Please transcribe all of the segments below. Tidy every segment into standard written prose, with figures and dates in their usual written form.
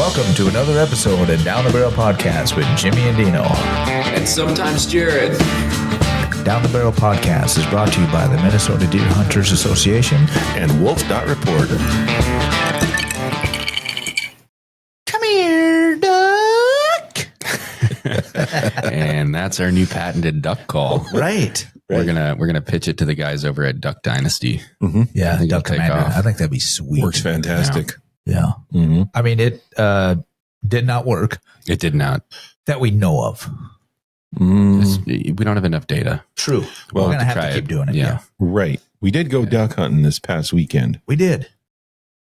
Welcome to another episode of Down the Barrel Podcast with Jimmy and Deano. And sometimes Jared. Down the Barrel Podcast is brought to you by the Minnesota Deer Hunters Association and Wolf.Report. Come here, duck. And that's our new patented duck call. Right. We're gonna pitch it to the guys over at Duck Dynasty. Mm-hmm. Yeah, I think Duck it'll take Commander. off. I think that'd be sweet. Works fantastic. Yeah. Mm-hmm. I mean, it did not work It did not. that we know of. We don't have enough data. True. Well, We're going to have try to keep it. doing it. Yeah. Right. We did go duck hunting this past weekend. We did.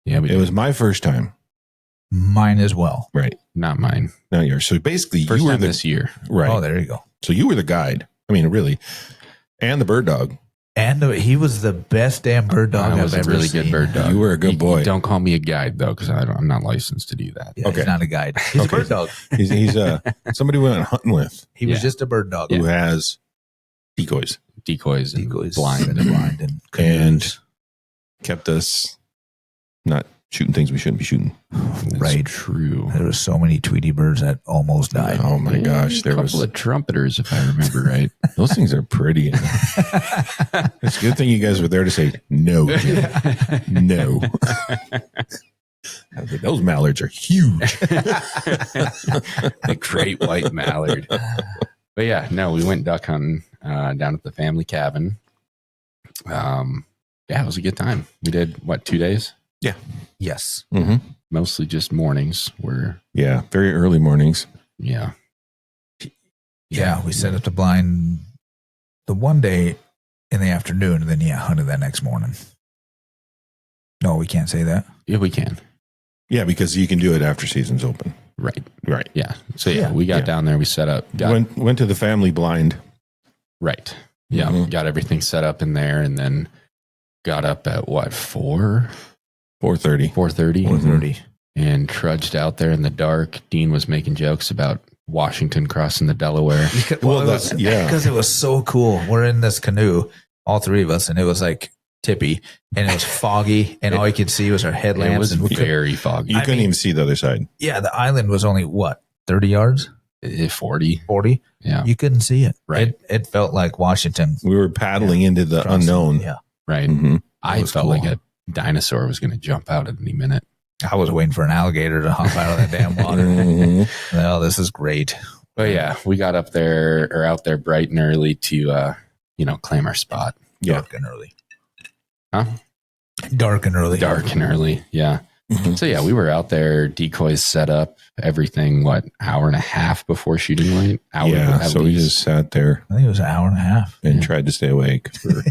Yeah, It was my first time. Mine as well. Right. not mine. Not yours. So basically, First you were time the this year. right. Oh, there you go. So you were the guide. I mean, really, and the bird dog. And he was the best damn bird dog I I've was a ever really seen. good bird dog. You were a good boy. Don't call me a guide though, because I'm not licensed to do that. Yeah, Okay. He's not a guide. He's Okay. a bird dog. He's somebody we went hunting with He was Yeah. just a bird dog. who has decoys Decoys and Decoys blind. and blind and and canoes. kept us not shooting things we shouldn't be shooting. That's Right. true. There were so many Tweety birds that almost died. Oh my gosh, there a couple was of trumpeters, if I remember right. those things are pretty. It's a good thing you guys were there to say no, Jim. No. Those mallards are huge. The great white mallard. But yeah, no, we went duck hunting down at the family cabin. Yeah, it was a good time. We did, 2 days? Yes. Mm-hmm. Mostly just mornings were, Yeah, very early mornings. yeah. Yeah, we set up the blind the one day in the afternoon, and then hunted that next morning. No, we can't say that. Yeah, we can. Yeah, because you can do it after season's open. Right. Right. Yeah. So yeah, Yeah. we got Yeah. down there, we set up. Got, Went to the family blind. right. Yeah. Mhm. Got everything set up in there and then got up at 4:30? 4:30. 4:30. 4:30. And trudged out there in the dark. Dean was making jokes about Washington crossing the Delaware. Well, that's yeah. Because it was so cool. We're in this canoe, all three of us, and it was like tippy, and it was foggy, and all you could see was our It headlamps. was And very foggy. You I couldn't mean- even see the other side. yeah, the island was only, 30 yards? 40. 40? Yeah. You couldn't see it. Right. It felt like Washington. We were paddling into the unknown. Yeah. Right. Mm-hmm. I was felt cool. like a dinosaur was going to jump out at any minute. I was waiting for an alligator to hop out of that damn water. Mhm. Well, this is great. But yeah, we got out there bright and early to, claim our spot. Yeah. Dark and early. Huh? Dark and early. Dark and early. Yeah. Mhm. So yeah, we were out there, decoys set up, everything, hour and a half before shooting light? Hour Yeah. at So we least. just sat there I think it was an hour and a half. and Yeah. tried to stay awake. For,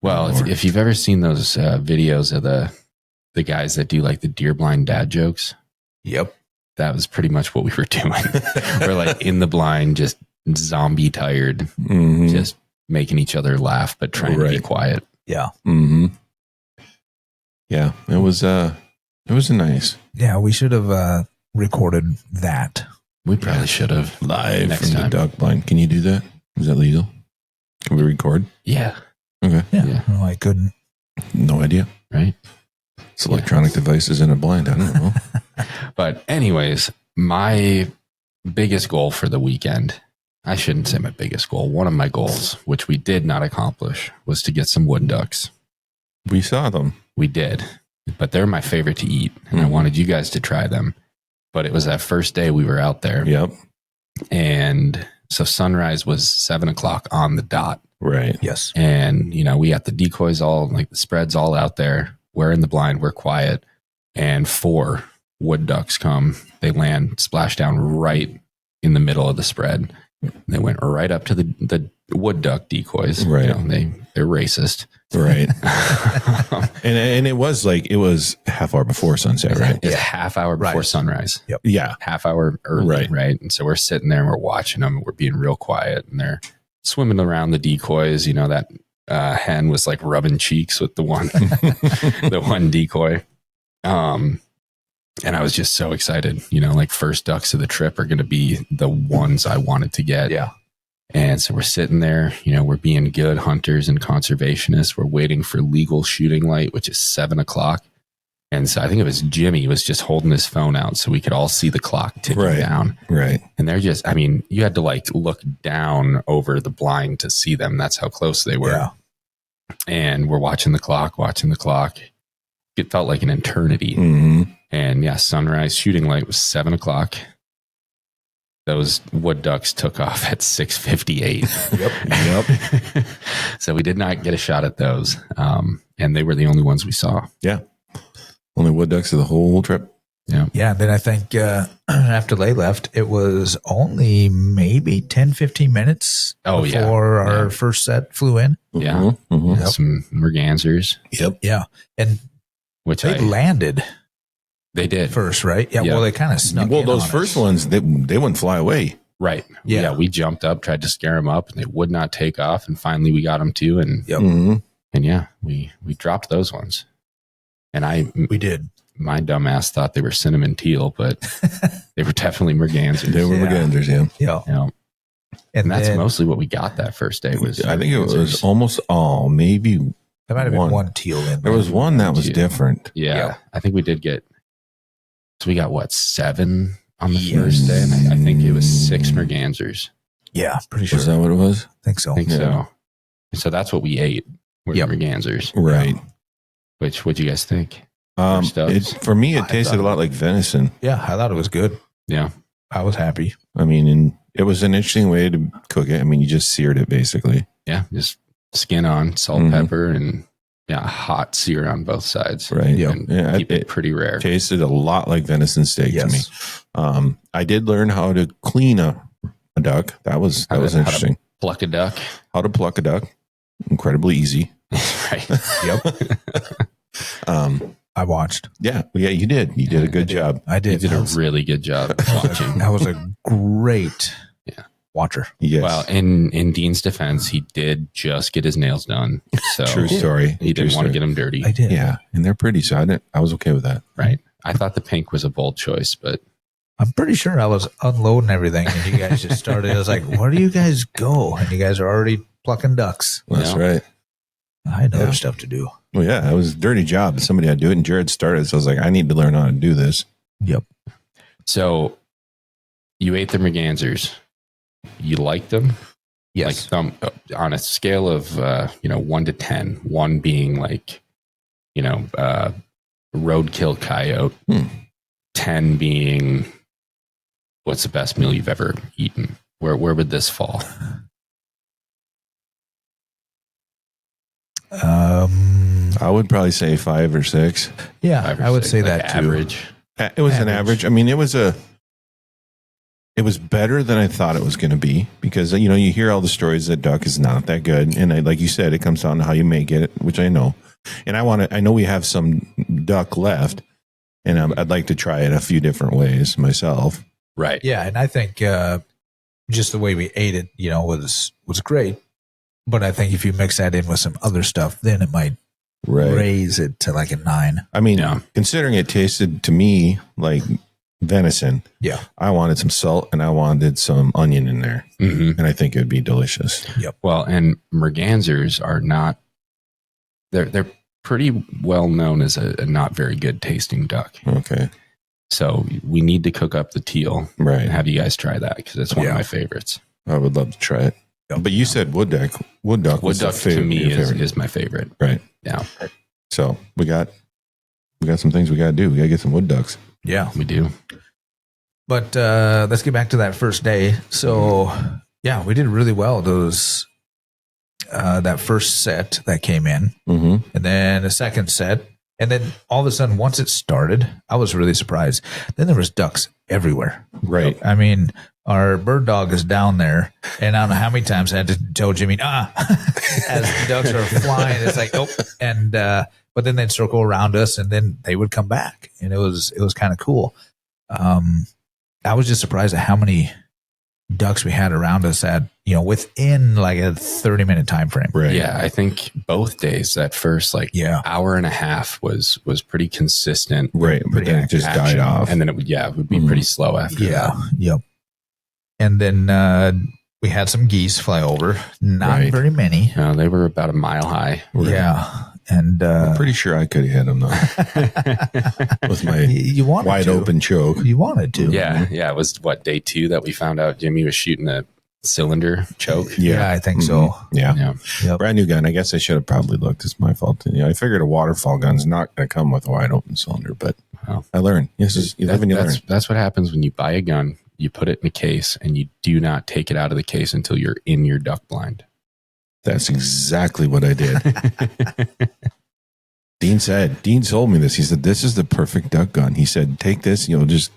Well, if you've ever seen those videos of the guys that do like the deer blind dad jokes, Yep. that was pretty much what we were doing. We're like in the blind, just zombie tired, Mhm. just making each other laugh, but trying to be Right. quiet. Yeah. Mhm. Yeah. It was nice. Yeah, we should have recorded that. We probably should have. Live Next from time. the duck blind. Can you do that? Is that legal? Can we record? Yeah. Okay. Yeah. Yeah. No, I couldn't. No idea. Right. It's electronic devices in a blind. I don't know. But anyways, my biggest goal for the weekend, I shouldn't say my biggest goal. One of my goals, which we did not accomplish, was to get some wood ducks. We saw them. We did, but they're my favorite to eat. And I Mhm. wanted you guys to try them. But it was that first day we were out there. Yep. And so sunrise was 7:00 on the dot. Right. Yes. And, we got the decoys all, like the spreads all out there. We're in the blind, we're quiet. And 4 wood ducks come. They land, splash down right in the middle of the spread. They went right up to the wood duck decoys. Right. They're racist. Right. and it was half hour before sunset, right? It's a half hour before Right. sunrise. Yeah. Half hour early, Right. right? And so we're sitting there and we're watching them. And we're being real quiet, and they're swimming around the decoys. That hen was like rubbing cheeks with the one, the one decoy. And I was just so excited. Like first ducks of the trip are going to be the ones I wanted to get. Yeah. And so we're sitting there, we're being good hunters and conservationists. We're waiting for legal shooting light, which is 7:00. And so I think it was Jimmy was just holding his phone out so we could all see the clock ticking down. Right. And they're just, I mean, you had to like look down over the blind to see them. That's how close they were. Yeah. And we're watching the clock. It felt like an eternity. Mm-hmm. And yeah, sunrise shooting light was 7:00. Those wood ducks took off at 6:58. Yep. So we did not get a shot at those. And they were the only ones we saw. Yeah. Only wood ducks of the whole trip. Yeah. Yeah. Then I think after they left, it was only maybe 10, 15 minutes before our first set flew in. Yeah. Mm-hmm. Mm-hmm. Yep. Some mergansers. Yep. Yeah. And Which they landed they did. first, right? Yeah. Yeah. Well, they kind of snuck Well, in those on first us. ones, they wouldn't fly away. Right. Yeah. Yeah. We jumped up, tried to scare them up, and they would not take off. And finally we got them too. And, Yep. Mm-hmm. and yeah, we dropped those ones. And We did. my dumbass thought they were cinnamon teal, but they were definitely mergansers. They were Yeah. mergansers, yeah. Yeah. Yeah. And that's then mostly what we got that first day was I think it was mergansers. almost all, maybe. there might have been one. one teal in There was one that was Teal. different. Yeah, Yeah. I think we did get. So we got what 7 on the Yes. first day, and I think it was 6 mergansers. Yeah. Pretty sure. Was that what it was? I think so. I think Yeah. so. And so that's what we ate. Were Yep. mergansers. Right. Which what'd you guys think? Stubs. For me, I it tasted thought- a lot like venison. Yeah. I thought it was good. Yeah, I was happy. I mean, and it was an interesting way to cook it. I mean, you just seared it basically. yeah, just skin on, salt, Mhm. pepper, and hot sear on both sides. Right. Yep. And Yeah, keep it it pretty rare. tasted a lot like venison steak to me. Yes. I did learn how to clean a duck. That was How to interesting. Pluck a duck. How to pluck a duck. Incredibly easy. Right. Yep. I watched. Yeah, you did. You did a good job. I You did. did a really good job watching. I was a great Yeah. watcher. Yes. Well, in Dean's defense, he did just get his nails done. So True story. he didn't True want to story. get them dirty. I did. Yeah, and they're pretty, so I was okay with that. Right. I thought the pink was a bold choice, but I'm pretty sure I was unloading everything and you guys just started. I was like, where do you guys go? And you guys are already plucking ducks. That's Yeah. right. I had other Yeah. stuff to do. Well, yeah, it was a dirty job. Somebody had to do it, and Jared started, so I was like, I need to learn how to do this. Yep. so you ate the mergansers. You liked them? Yes. Like on a scale of 1 to 10, 1 being like, roadkill coyote, 10 being what's the best meal you've ever eaten? Where would this fall? I would probably say 5 or 6. Yeah, 5 or I would 6, say like that too. average. It was an Average. average. I mean, it was better than I thought it was going to be because, you hear all the stories that duck is not that good. And like you said, it comes down to how you make it, which I know. And I know we have some duck left and I'd like to try it a few different ways myself. Right. Yeah, and I think just the way we ate it, was great. But I think if you mix that in with some other stuff, then it might Right. raise it to like a 9. I mean, Yeah. considering it tasted to me like venison, Yeah. I wanted some salt and I wanted some onion in there. hmm And I think it would be delicious. Well, and mergansers are not. They're pretty well known as a not very good tasting duck. Okay. So we need to cook up the teal and Right. have you guys try that because it's one Yeah. of my favorites. I would love to try it. Yep. But you said wood duck. Wood duck Wood was duck the to favorite, me your favorite. is my favorite. Right. Yeah, So we got some things we got to do. We got to get some wood ducks. Yeah. we do. But let's get back to that first day. So, yeah, we did really well. Those that first set that came in, Mm-hmm. and then a second set, and then all of a sudden, once it started, I was really surprised. Then there was ducks everywhere. Right. I mean, our bird dog is down there, and I don't know how many times I had to tell Jimmy, as the ducks are flying. It's like, oh, and but then they'd circle around us, and then they would come back, and it was kind of cool. I was just surprised at how many ducks we had around us at within like a 30-minute time frame. Right. Yeah, I think both days that first Yeah. hour and a half was pretty consistent. Right. But Pretty then it just action, died off. and then it would be Mhm. pretty slow after Yeah. that. Yep. And then we had some geese fly over. Not Right. very many. They were about a mile high. Right. Yeah. And I'm pretty sure I could have hit him though with my you wanted wide to. open choke. You wanted to. Yeah. It was day 2 that we found out Jimmy was shooting a cylinder choke. Yeah, I think so. Yeah. Yeah. Yep. Brand new gun. I guess I should have probably looked. It's my fault. Yeah, I figured a waterfall gun's not going to come with a wide open cylinder, but Wow. I learned. Yes, you live and you learn. That's what happens when you buy a gun, you put it in a case, and you do not take it out of the case until you're in your duck blind. That's exactly what I did. Dean told me this. He said, this is the perfect duck gun. He said, take this, just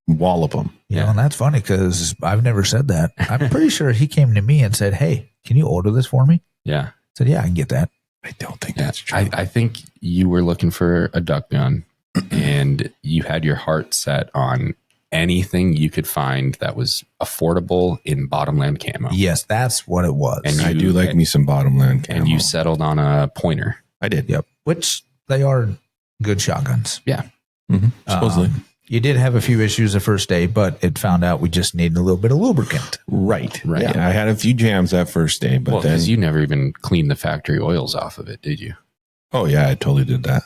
wallop them. Yeah, and that's funny because I've never said that. I'm pretty sure he came to me and said, "Hey, can you order this for me?" Yeah. I said, "Yeah, I can get that." I don't think Yeah. that's true. I think you were looking for a duck gun and you had your heart set on anything you could find that was affordable in bottomland camo. Yes, that's what it was. And I do like me some bottomland camo. And you settled on a pointer. I did. Yep, which they are good shotguns. Yeah. Mm-hmm. Supposedly. You did have a few issues the first day, but it found out we just needed a little bit of lubricant. Right. Right. Yeah, I had a few jams that first day, but Well, then. because you never even cleaned the factory oils off of it, did you? Oh, yeah, I totally did that.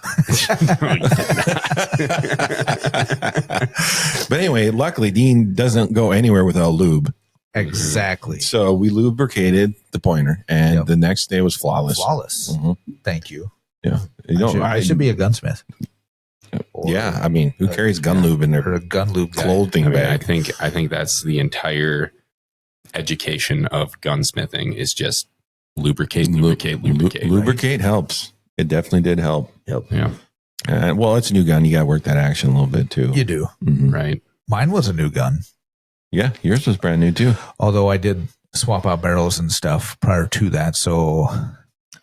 But anyway, luckily, Dean doesn't go anywhere without lube. Exactly. So we lubricated the pointer, and Yep. the next day was flawless. Flawless. Mhm. Thank you. Yeah. I should be a gunsmith. Or- Yeah, I mean, who carries gun lube in or their a gun lube guy. clothing I mean, bag? I think that's the entire education of gunsmithing is just lubricate. Lubricate helps. It definitely did help. Yep. Yeah. Well, it's a new gun. You got to work that action a little bit too. You do. Mhm. Right. Mine was a new gun, Yeah, yours was brand new too. although I did swap out barrels and stuff prior to that. So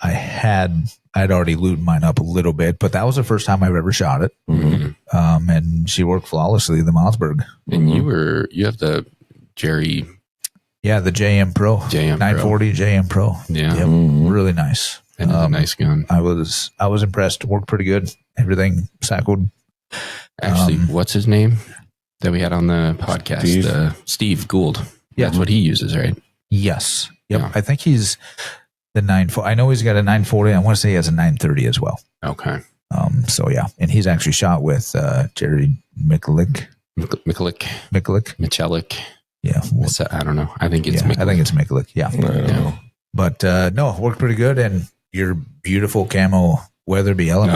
I'd already lubed mine up a little bit, but that was the first time I've ever shot it. Mhm. And she worked flawlessly, the Mossberg. And Mhm. you have the Jerry. Yeah, the JM Pro. JM Pro. 940 JM Pro. Yeah. Yep. Mhm. Really nice. That is a nice gun. I was impressed. Worked pretty good. Everything cycled. Actually, what's his name that we had on the podcast? Steve? Steve Gould. Yeah. That's what he uses, right? Yes. Yep. Yeah. I think he's the 940. I know he's got a 940. I want to say he has a 930 as well. Okay. So yeah, and he's actually shot with Jerry Mikulik. Mikulik. Michelik. Yeah. I don't know. I think it's I think it's Mikulik. Yeah. I don't know. But no, worked pretty good. And your beautiful camo Weatherby element.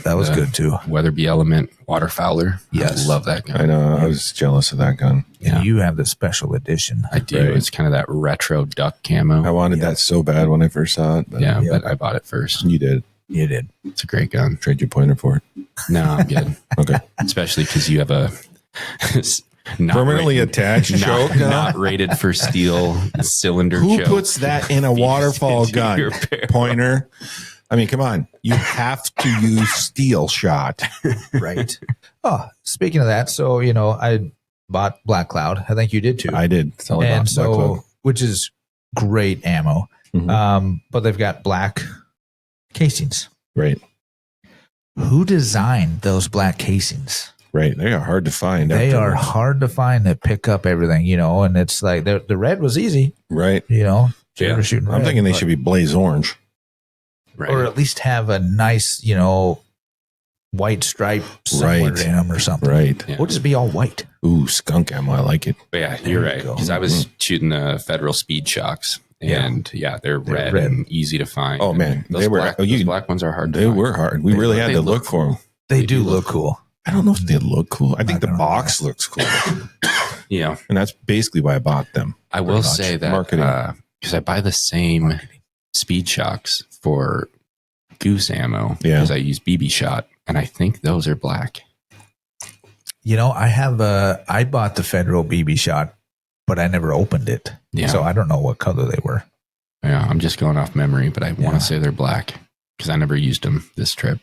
That was good too. Weatherby Element Waterfowler. Yes. I love that gun. I know. I was jealous of that gun. Yeah. And you have the special edition. I do. Right. It's kind of that retro duck camo. I wanted that so bad when I first saw it. But Yeah, Yeah. but I bought it first. You did. You did. It's a great gun. Trade your pointer for it. No, I'm good. Okay. Especially because you have a not Permanently rated- attached choke gun? not rated for steel cylinder Who choke. puts that in a waterfall Into your gun? barrel. Pointer. I mean, come on. You have to use steel shot. Right. Oh, speaking of that, so, I bought Black Cloud. I think you did too. I did. That's all I and bought. so, Black Cloud. which is great ammo. Mhm. But they've got black casings. Right. Who designed those black casings? Right. They are hard to find. They are afterwards. hard to find that pick up everything, and it's like the red was easy, Right. If you Yeah. were shooting I'm red, thinking they but- should be blaze orange. Right. or at least have a nice, white stripe somewhere Right. in them or something. Right. Yeah. Or just be all white. Ooh, skunk ammo. I like it. But yeah, There you're you right. go. Because I was shooting the Federal Speed Shocks. And they're red, red. and easy to find. Oh, And man. those They were- black, you those can- black ones are hard to They find. were hard. We really had they to look look for them. They do look cool. I don't know if they look cool. I think the gonna box looks cool. Yeah. And that's basically why I bought them. I will Pretty much. say that Marketing. because I buy the same Speed Shocks for goose ammo Yeah. because I use BB shot, and I think those are black. I bought the Federal BB shot, but I never opened it. Yeah. So I don't know what color they were. Yeah, I'm just going off memory, but I want Yeah. to say they're black because I never used them this trip.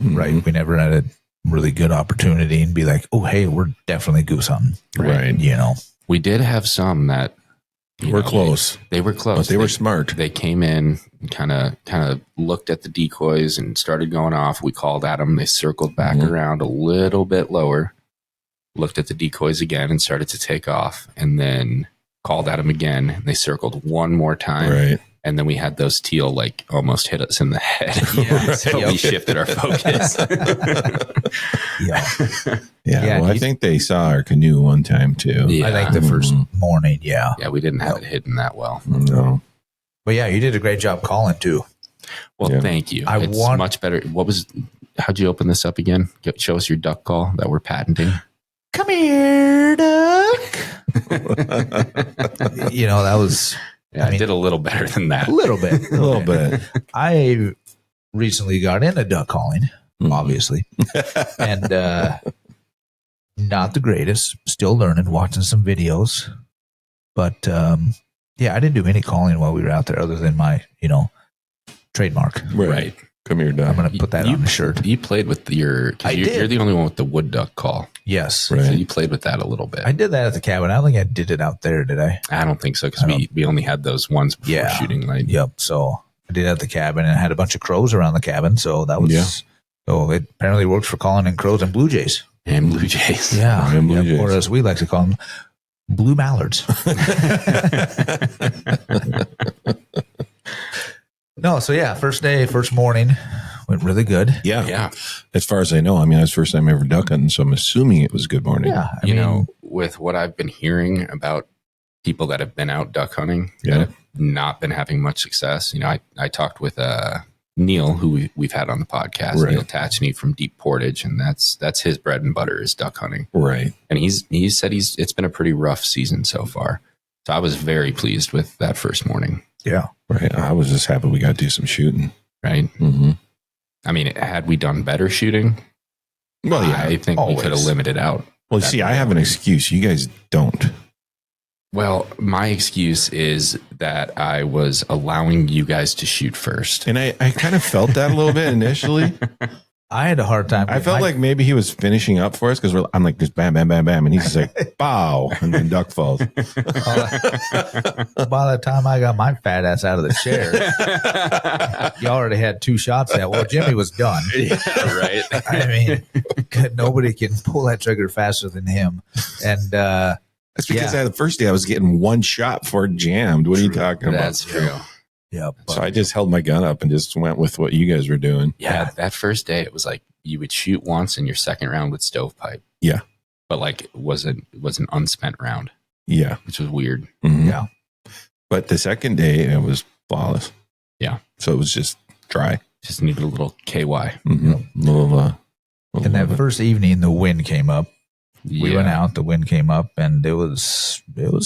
Right. We never had a really good opportunity and be like, oh, hey, we're definitely goose hunting. Right. We did have some that We're close. They were close. But they were smart. They came in, kind of looked at the decoys and started going off. We called at them. They circled back Mhm. around a little bit lower, looked at the decoys again, and started to take off. And then called at them again. And they circled one more time, Right. And then we had those teal like almost hit us in the head. Yeah. So we shifted our focus. Yeah. Well, I think they saw our canoe one time too. Yeah. I think the first morning. Yeah. Yeah, we didn't have it hidden that well. No. But yeah, you did a great job calling too. Well, Yeah. thank you. I It's want- much better. How'd you open this up again? Show us your duck call that we're patenting. Come here, duck. That was Yeah, I did a little better than that. a little bit. A little bit. I recently got into duck calling, Mhm. obviously, and not the greatest. Still learning, watching some videos, but I didn't do any calling while we were out there, other than my trademark. Right. Come here, I'm Doc. going to put that on the shirt. You played with you're the only one with the wood duck call. Yes, Right. So you played with that a little bit. I did that at the cabin. I don't think I did it out there, did I? I don't think so because we only had those ones before Yeah. shooting light. Yep. So I did it at the cabin, and I had a bunch of crows around the cabin. So that was so it apparently works for calling in crows and blue jays. And blue jays. Yeah, And blue jays. or as we like to call them, blue mallards. No, so yeah, first day, first morning went really good. Yeah. Yeah. As far as I know, I mean, that's the first time ever duck hunting, so I'm assuming it was good morning. Yeah, I You mean, know, with what I've been hearing about people that have been out duck hunting Yeah. that have not been having much success. I talked with Neil, who we've had on the podcast, Right. Neil Tatchney from Deep Portage, and that's his bread and butter is duck hunting. Right. And he said it's been a pretty rough season so far. So I was very pleased with that first morning. yeah, Right. I was just happy we got to do some shooting. Right. Mm-hmm. I mean, had we done better shooting, Well, yeah. I think always. we could have limited out. Well, that see, I have an morning. excuse. You guys don't. Well, my excuse is that I was allowing you guys to shoot first. And I kind of felt that a little bit initially. I had a hard time. I felt like maybe he was finishing up for us because I'm like, just bam, bam, bam, bam. And he's just like, bow. And then duck falls. by the time I got my fat ass out of the chair, you already had two shots at. Well, Jimmy was done. Yeah, right. I mean, nobody can pull that trigger faster than him. And That's because the first day I was getting one shot before it jammed. What are you talking about? That's true. yeah, So I just held my gun up and just went with what you guys were doing. Yeah, that first day it was like you would shoot once and your second round with stovepipe. Yeah. But like it was an unspent round, Yeah. which was weird. Mhm. Yeah. But the second day it was flawless. Yeah. So it was just dry. Just needed a little KY. Mhm. Little and that first evening, the wind came up. We Yeah. went out. The wind came up, and it was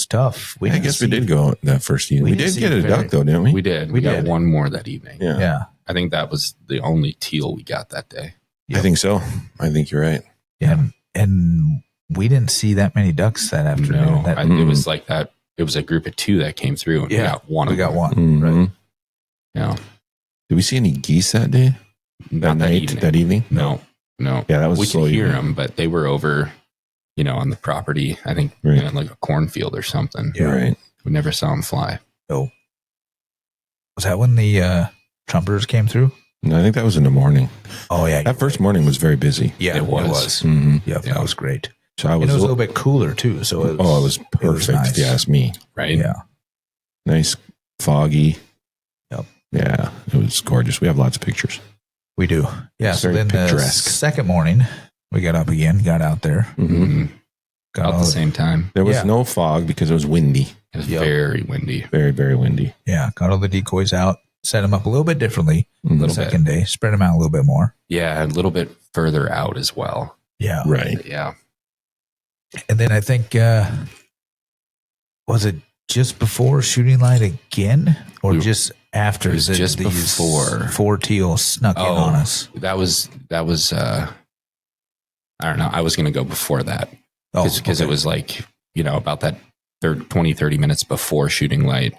tough. I didn't guess we see- did go that first evening. we We didn't did see get a very- duck though, didn't we? We did. We We got did. one more that evening. Yeah. Yeah, I think that was the only teal we got that day. I think so. I think you're right. yeah, and we didn't see that many ducks that afternoon. No, That- it was like that. It was a group of two that came through, and we Yeah, got one. we of got them. one. Mhm. Right. Yeah, Did we see any geese that day? not that night? evening. That evening? No. Yeah, that was We slow could hear evening. them, but they were over, on the property. I think Right. like a cornfield or something. Yeah. Right. We never saw them fly. Was that when the trumpeters came through? No, I think that was in the morning. Oh yeah, That first morning was very busy. yeah, it was. Mm-hmm. Yep, Yeah. that was great. So I And was, it was a little bit cooler too. So it it was perfect. nice. If you ask me. Right? Yeah, Nice, foggy. Yep. Yeah, it was gorgeous. We have lots of pictures. we do. Yeah. It's So very then the picturesque. second morning, we got up again, got out there, Mm-hmm. Mhm. got About all the same time. There was Yeah. no fog because it was windy. It was Yep. very windy. Very, very windy. got all the decoys out, set them up a little bit differently. Mhm. The Little bit. second day, spread them out a little bit more. Yeah, a little bit further out as well. Yeah. Right. Yeah. And then I think, was it just before shooting light again or We- just after? it was that just these before. 4 teal snuck in on us? That was I don't know. I was going to go before that because okay. it was like, about that 20, 30 minutes before shooting light,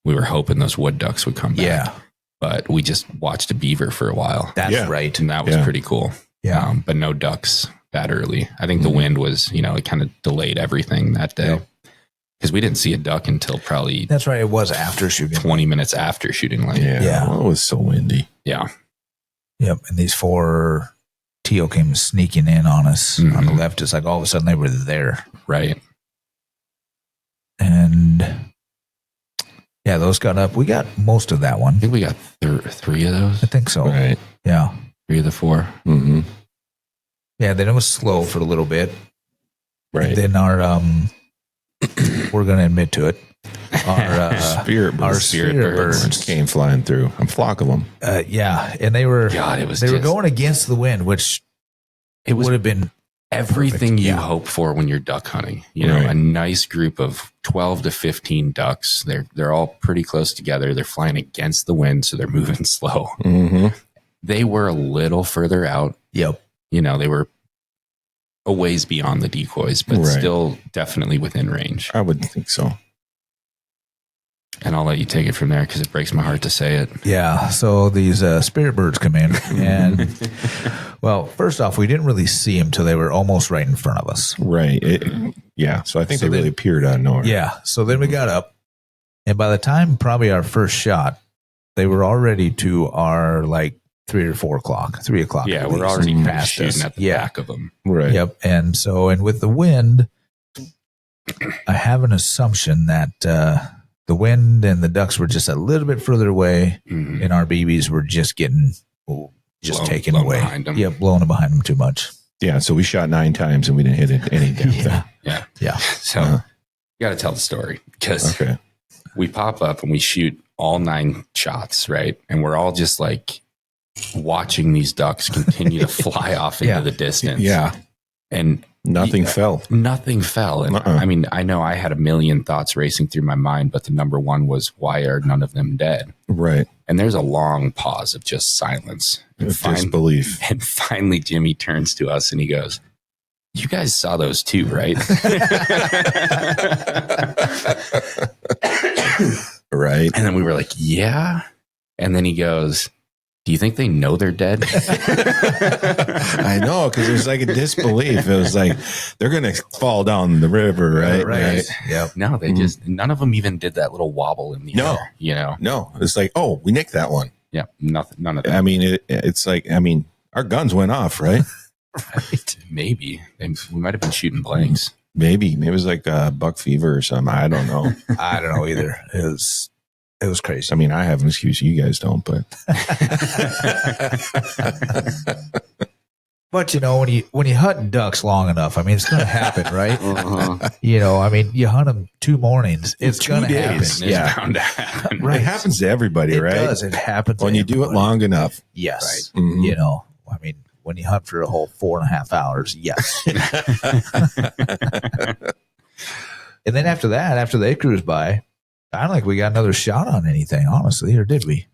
we were hoping those wood ducks would come back. Yeah, But we just watched a beaver for a while. that's Yeah. right. And that was Yeah. pretty cool. Yeah. But no ducks that early. I think the Mhm. wind was, it kind of delayed everything that day. Yep. Because we didn't see a duck until probably That's right. It was after shooting. 20 minutes after shooting light. Yeah. Yeah. Well, it was so windy. Yeah. Yep. And these 4 teal came sneaking in on us on the Mhm. left. It's like all of a sudden they were there. Right. And yeah, those got up. We got most of that one. I think we got 3 of those. I think so. Right. Yeah. 3 of the 4. Mm-hmm. Yeah. Then it was slow for a little bit. Right. And then our, we're going to admit to it. Spirit birds. Our spirit birds came flying through. A flock of them. Yeah. And they were, God, it was they were going against the wind, which it would have been everything perfect. you Yeah. hope for when you're duck hunting. You know, Right. a nice group of 12 to 15 ducks. They're all pretty close together. They're flying against the wind, so they're moving slow. Mm-hmm. They were a little further out. Yep. You know, they were a ways beyond the decoys, but Right. still definitely within range. I would think so. And I'll let you take it from there because it breaks my heart to say it. Yeah. So these spirit birds come in, and well, first off, we didn't really see them till they were almost right in front of us. Right. Yeah. So I think So they really appeared out of nowhere. Yeah. So then we got up, and by the time probably our first shot, they were already to our like 3 or 4 o'clock, 3 o'clock. Yeah, at we're least, already past shooting us. at the Yeah. back of them. Right. Yep. And so, and with the wind, I have an assumption that the wind and the ducks were just a little bit further away, Mhm. and our BBs were just getting taken blown away. behind 'em. Yeah, blowing behind them too much. Yeah. So we shot 9 times and we didn't hit it any damn thing. Yeah. Yeah. So Uh-huh. you got to tell the story because Okay. we pop up and we shoot all 9 shots, right? And we're all just like watching these ducks continue to fly off into Yeah. the distance. Yeah. And Nothing fell. nothing fell. And I mean, I know I had a million thoughts racing through my mind, but the number one was, why are none of them dead? Right. And there's a long pause of just silence. And, Disbelief. and finally, Jimmy turns to us and he goes, "You guys saw those too, right?" Right. And then we were like, "Yeah." And then he goes, "Do you think they know they're dead?" I know, because it was like a disbelief. It was like they're going to fall down the river, right? Yep. No, they just, none of them even did that little wobble in the No. air, you know? No, it's like, oh, we nicked that one. Yeah, nothing, none of that. I mean, it's like, I mean, our guns went off, right? Maybe. We might have been shooting blanks. Maybe it was like buck fever or something. I don't know. I don't know either. It was crazy. I mean, I have an excuse. You guys don't, but But you know, when you hunt ducks long enough, I mean, it's going to happen, right? Uh-huh. You know, I mean, you hunt them 2 mornings, it's 2 going to happen. days. It's Yeah. bound to happen. Right. it happens to everybody, It right? does. It happens When to you do it everybody. long enough. Yes. Mhm. You know, I mean, when you hunt for a whole 4.5 hours, yes. And then after that, after they cruise by, I don't think we got another shot on anything, honestly, or did we?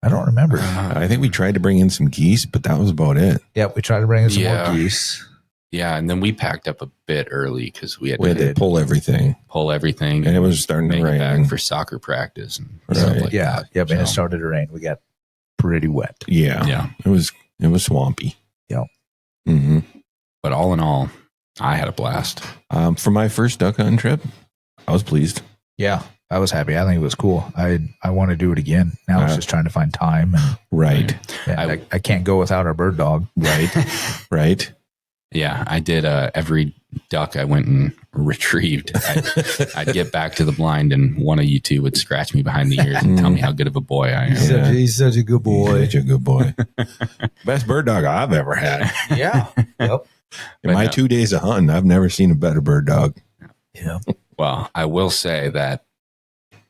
I don't remember. I think we tried to bring in some geese, but that was about it. Yep, we tried to bring in some Yeah. more geese. Yeah, and then we packed up a bit early because we had We had to to pull everything, pull everything and it was starting to make it back rain. for soccer practice and Right. stuff like Yeah, that. yep, and it So, started to rain. We got pretty wet. Yeah, yeah. it was swampy. Yep. Mm-hmm. But all in all, I had a blast. For my first duck hunting trip, I was pleased. Yeah, I was happy. I think it was cool. I want to do it again. Now it's just trying to find time. And Right, I can't go without our bird dog. right, right. Yeah, I did every duck I went and retrieved. I'd get back to the blind and one of you two would scratch me behind the ears and tell me how good of a boy I am. Yeah. He's such a good boy. Such a good boy. Best bird dog I've ever had. Yeah. Yep. In my 2 days of hunting, I've never seen a better bird dog. Yeah. Well, I will say that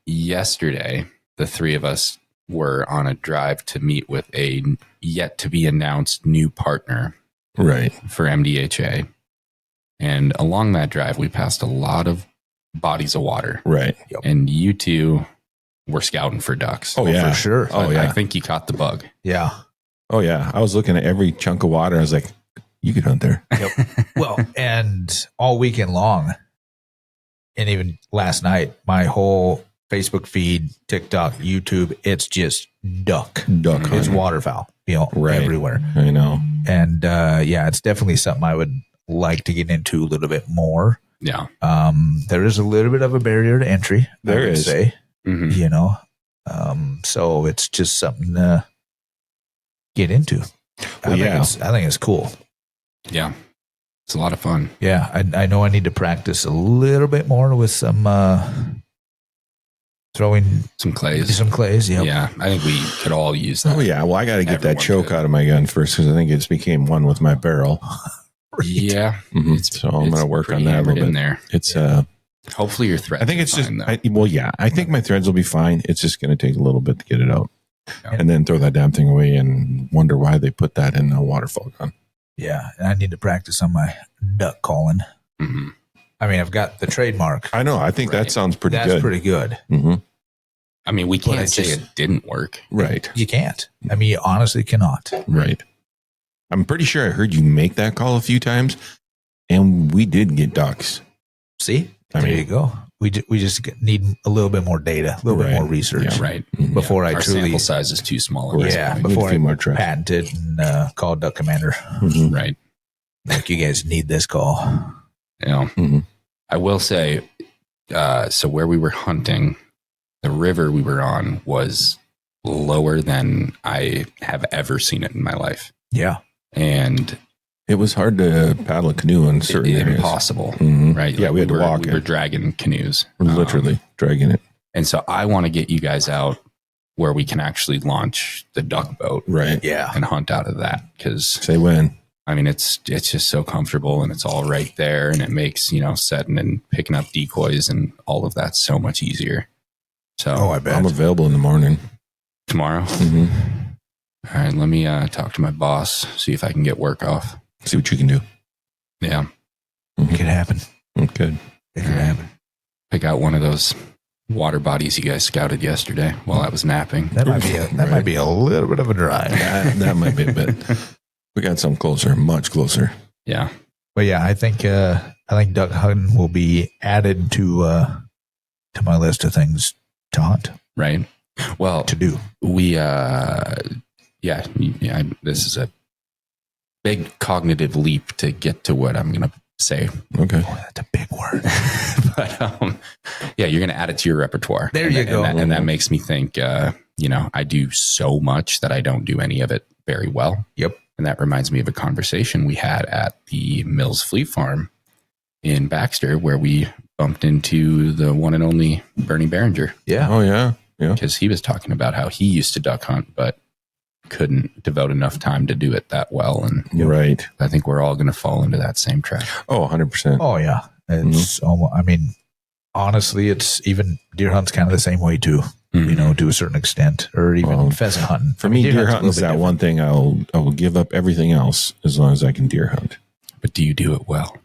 yesterday, the 3 of us were on a drive to meet with a yet to be announced new partner Right. for MDHA. And along that drive, we passed a lot of bodies of water. Right. And you two were scouting for ducks. Oh, yeah. For sure. Oh, I yeah. think you caught the bug. Yeah. Oh, yeah. I was looking at every chunk of water. I was like, you could hunt there. Well, and all weekend long, and even last night, my whole Facebook feed, TikTok, YouTube, it's just duck. Duck It's hunting. waterfowl, Right. everywhere. I know. And yeah, it's definitely something I would like to get into a little bit more. Yeah. There is a little bit of a barrier to entry. There I would is. say, Mhm. so it's just something to get into. Well, yeah. I think it's cool. Yeah. It's a lot of fun. Yeah, I know I need to practice a little bit more with some throwing Some clays. some clays. Yep. Yeah, I think we could all use that. Oh yeah. Well, I got to get that Everyone choke could. out of my gun first because I think it's became one with my barrel. Yeah. Mhm. So I'm going to work on that a little in bit. there. It's Hopefully your thread. I think it's just I think my threads will be fine. It's just going to take a little bit to get it out, and then throw that damn thing away and wonder why they put that in a waterfall gun. Yeah. And I need to practice on my duck calling. Mhm. I mean, I've got the trademark. I know. I think that Right. sounds pretty That's good. pretty good. hmm I mean, we But can't it's say just- it didn't work. Right. You can't. I mean, you honestly cannot. Right. I'm pretty sure I heard you make that call a few times, and we did get ducks. See? I There mean- you go. We just need a little bit more data, a little bit Right. more research. Yeah. Right. Before I Our truly, sample size is too small. at this yeah, point. Need a before few I more tries. patented and called Duck Commander. Mhm. Right. Like, you guys need this call. You know, Mhm. I will say, so where we were hunting, the river we were on was lower than I have ever seen it in my life. Yeah. And It was hard to paddle a canoe in certain areas. impossible, Mhm. right? Yeah, we had to walk We it. were dragging canoes. Literally dragging it. And so I want to get you guys out where we can actually launch the duck boat Right. Yeah. and hunt out of that. Because Say when. I mean, it's just so comfortable and it's all right there, and it makes setting and picking up decoys and all of that so much easier. So Oh, I bet. I'm available in the morning. tomorrow, Mhm. all right, let me talk to my boss, see if I can get work off. See what you can do. Yeah, It could happen. Good. It could happen. pick out one of those water bodies you guys scouted yesterday while I was napping. That might be might be a little bit of a drive. That might be a bit. We got some closer, much closer. Yeah, But yeah, I think duck hunting will be added to my list of things to hunt, right. Well, to do. we this is a big cognitive leap to get to what I'm going to say. Okay. Boy, that's a big word. But yeah, you're going to add it to your repertoire. There And you that- go. And that makes me think, I do so much that I don't do any of it very well. Yep. And that reminds me of a conversation we had at the Mills Fleet Farm in Baxter, where we bumped into the one and only Bernie Behringer, Yeah. Oh, yeah. Yeah. because he was talking about how he used to duck hunt, but couldn't devote enough time to do it that well. And Right. I think we're all going to fall into that same trap. Oh, 100%. Oh yeah. It's almost, I mean, honestly, it's even deer hunt's kind of the same way too, Mhm. to a certain extent, or even Well, pheasant hunting. For me, deer hunt's a hunting is little that bit one thing I will give up everything else as long as I can deer hunt. But do you do it well?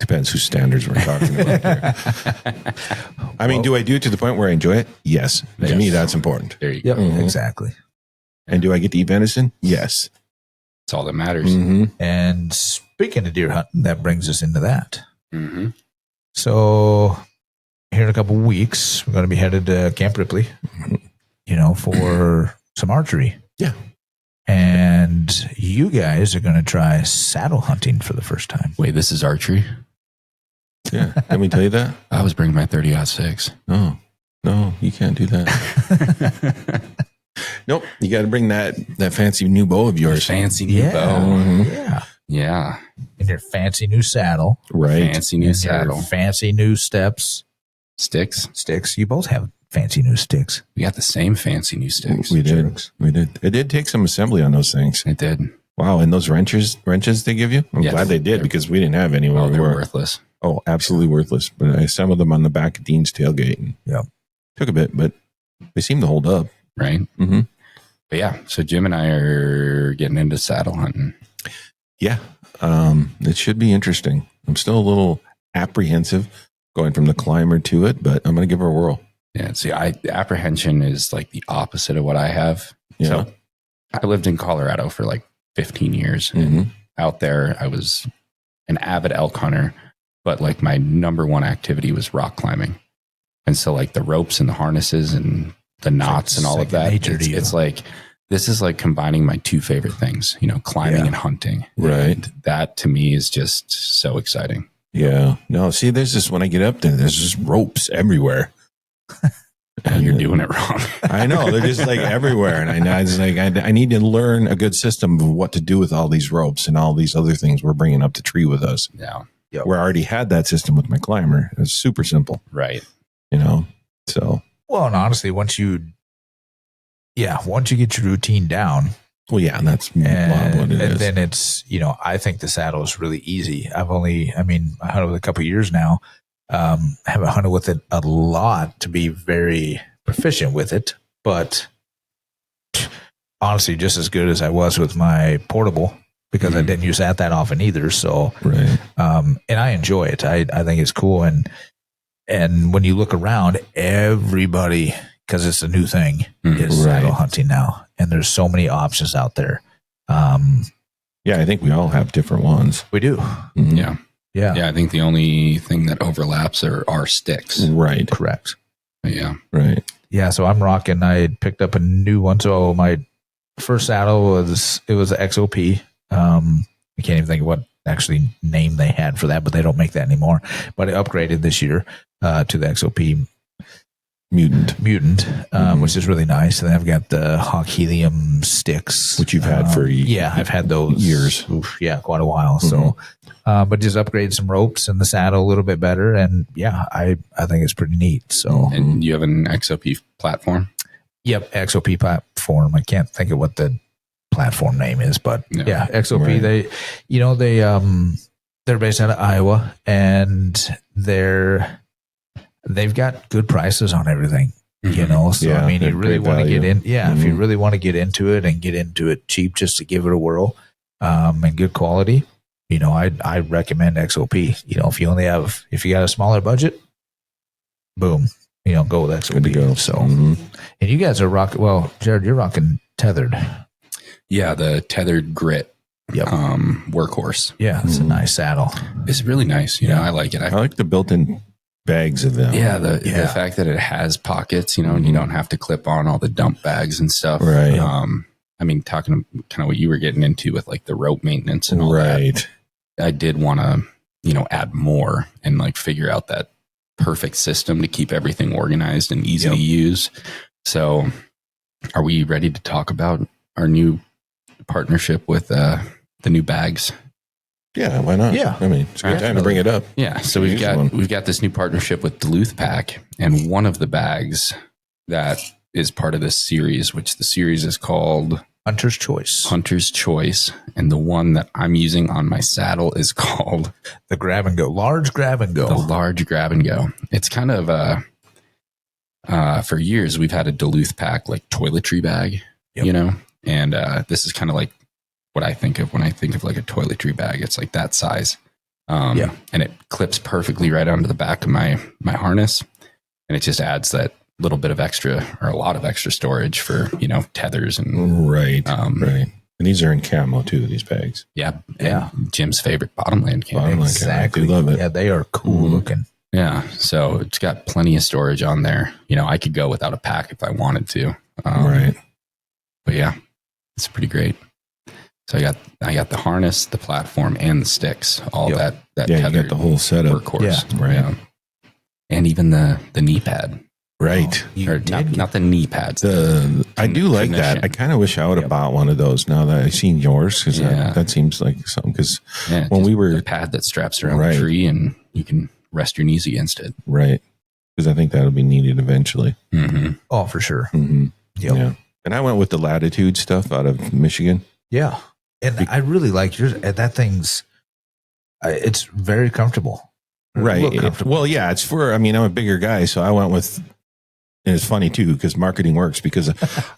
Depends whose standards we're talking about here. I mean, do I do it to the point where I enjoy it? Yes. To Yes. me, that's important. There you go. Yep, Mhm. exactly. And do I get to eat venison? Yes. That's all that matters. Mm-hmm. And speaking of deer hunting, that brings us into that. Mm-hmm. So here in a couple of weeks, we're going to be headed to Camp Ripley, for some archery. Yeah. And you guys are going to try saddle hunting for the first time. Wait, this is archery? Yeah. Let me tell you that. I was bringing my 30-06. No, you can't do that. Nope. You got to bring that fancy new bow of yours. Fancy new Yeah. bow. Mhm. Yeah. Yeah. In your fancy new saddle. Right. Fancy new and saddle. Your fancy new sticks. Sticks. You both have fancy new sticks. We got the same fancy new sticks. We did. We did. It did take some assembly on those things. It did. Wow. And those wrenches they give you? I'm Yeah. glad they did because we didn't have any where Oh, we they're were. worthless. Oh, absolutely worthless. But I assembled them on the back of Dean's tailgate. And Yep. Took a bit, but they seem to hold up. Right? Mm-hmm. But yeah, so Jim and I are getting into saddle hunting. Yeah. It should be interesting. I'm still a little apprehensive going from the climber to it, but I'm going to give it a whirl. Yeah. See, apprehension is like the opposite of what I have. Yeah. So I lived in Colorado for like 15 years. And Mhm. out there, I was an avid elk hunter, but like my number one activity was rock climbing. And so like the ropes and the harnesses and the knots and all of second that, nature to you. it's like, this is like combining my two favorite things, climbing Yeah. and hunting. Right. And that to me is just so exciting. Yeah. No, see, there's this, when I get up there, there's just ropes everywhere. And you're doing it wrong. I know. They're just like everywhere. And I was like, I need to learn a good system of what to do with all these ropes and all these other things we're bringing up the tree with us. Yeah. Where I already had that system with my climber. It was super simple, Right. So, Well, and honestly, once you get your routine down, well, yeah, and that's a lot of what it and is. then it's, I think the saddle is really easy. I hunted with a couple of years now. Haven't hunted with it a lot to be very proficient with it, but honestly, just as good as I was with my portable, because I didn't use that often either. So, Right. and I enjoy it. I think it's cool. And when you look around, everybody, because it's a new thing, is saddle hunting now. And there's so many options out there. Yeah, I think we all have different ones. We do. Mhm. Yeah. Yeah. Yeah. I think the only thing that overlaps are our sticks. Right. Correct. Yeah. Right. Yeah. So I'm rocking. I picked up a new one. So my first saddle was the XOP. I can't even think of what actually name they had for that, but they don't make that anymore. But I upgraded this year to the XOP Mutant, which is really nice. And then I've got the Hawk Helium sticks, which you've had for I've had those years. Oof, quite a while. So, but just upgraded some ropes and the saddle a little bit better, and I think it's pretty neat. So, And you have an XOP platform? yep, XOP platform. I can't think of what the platform name is, but XOP. Right. They're based out of Iowa, and they've got good prices on everything. So Yeah, I mean, you they're really great want to get value. in. If you really want to get into it and get into it cheap, just to give it a whirl, and good quality, I recommend XOP. If you got a smaller budget, boom, go with XOP. Good to go. So, and you guys are rocking. Well, Jared, you're rocking tethered. Yeah. The tethered grit Yep. workhorse. Yeah, it's a nice saddle. It's really nice. I like it. I like the built-in bags of them. Yeah, the fact that it has pockets, and you don't have to clip on all the dump bags and stuff. Right. I mean, talking kind of what you were getting into with like the rope maintenance and all that. I did want to, add more and like figure out that perfect system to keep everything organized and easy to use. So, are we ready to talk about our new partnership with the new bags? Yeah, why not? Yeah. I mean, it's a good time to bring it up. Yeah, so we've got this new partnership with Duluth Pack, and one of the bags that is part of this series, which the series is called Hunter's Choice. Hunter's Choice, and the one that I'm using on my saddle is called The Grab and Go, large grab and go. the Large Grab and Go. It's kind of for years we've had a Duluth Pack like toiletry bag, and this is kind of like what I think of when I think of like a toiletry bag. It's like that size. And it clips perfectly right onto the back of my harness. And it just adds that little bit of extra or a lot of extra storage for, tethers and Right. And these are in camo too, these bags. yeah. Jim's favorite bottomland camo. Exactly. I love it. Yeah, they are cool looking. Yeah. So it's got plenty of storage on there. I could go without a pack if I wanted to. Right. But yeah, it's pretty great. So I got the harness, the platform, and the sticks. All that Yeah, you tethered got the whole setup. workhorse. Yeah, right. Yeah. And even the knee pad. Right. Or not the knee pads. I do like that. Condition. I kind of wish I would have bought one of those now that I've seen yours, because that seems like something. Because when we were the pad that straps around the tree and you can rest your knees against it. Right. Because I think that'll be needed eventually. Mm-hmm. Oh, for sure. Mm-hmm. Yep. Yeah. And I went with the Latitude stuff out of Michigan. Yeah. And I really like yours. That thing's, it's very comfortable. Right. Well, yeah, it's for, I'm a bigger guy, so I went with, and it's funny too, because marketing works, because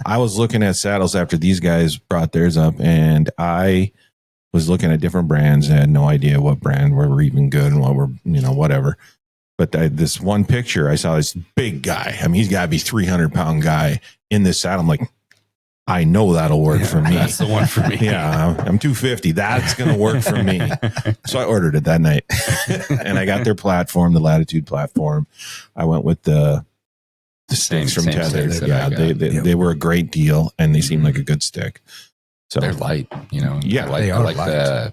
I was looking at saddles after these guys brought theirs up, and I was looking at different brands. I had no idea what brand were even good and what were, whatever. But this one picture, I saw this big guy. He's got to be 300-pound guy in this saddle. I'm like, I know that'll work for me. That's the one for me. Yeah, I'm 250. That's going to work for me. So I ordered it that night. And I got their platform, the Latitude platform. I went with the sticks from Tether. sticks that Yeah, I got. they were a great deal, and they seemed like a good stick. So They're light, Yeah, they are I like light.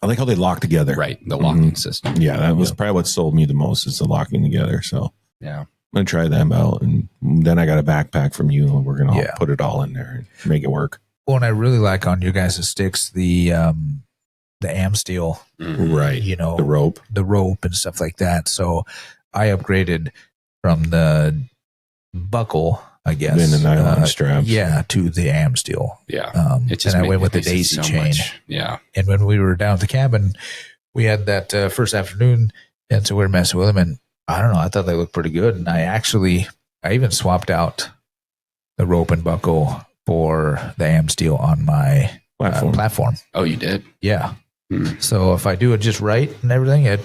I like how they lock together. the locking system. Yeah, that was probably what sold me the most, is the locking together. So Yeah. I'm going to try them out. And then I got a backpack from you, and we're going to put it all in there and make it work. Well, and I really like on your guys' sticks, the am steel, Right. the The rope. rope and stuff like that. So I upgraded from the buckle, I guess. Then the nylon straps. Yeah, to the am steel. Yeah. And I went with the daisy chain. Yeah. And when we were down at the cabin, we had that first afternoon, and so we were messing with them, and I don't know, I thought they looked pretty good. And I even swapped out the rope and buckle for the am steel on my platform. Oh, you did? Yeah. So if I do it just right and everything, it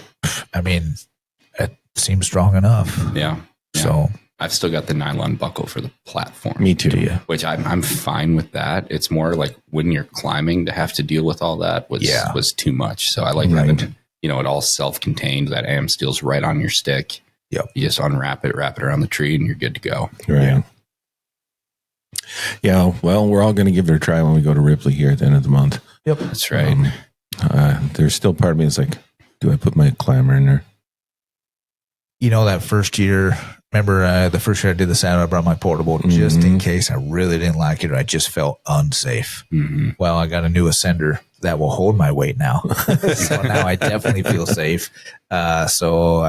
seems strong enough. Yeah. So I've still got the nylon buckle for the platform. Me too. Which I'm fine with that. It's more like when you're climbing to have to deal with all that was too much. So I like having, it all self-contained. That am steel's right on your stick. Yep. You just unwrap it, wrap it around the tree, and you're good to go. Right. Yeah. Well, we're all going to give it a try when we go to Ripley here at the end of the month. Yep. That's right. There's still part of me that's like, do I put my climber in there? That first year, remember the first year I did the saddle, I brought my portable just in case I really didn't like it or I just felt unsafe. Mm-hmm. Well, I got a new ascender that will hold my weight now. So now I definitely feel safe. So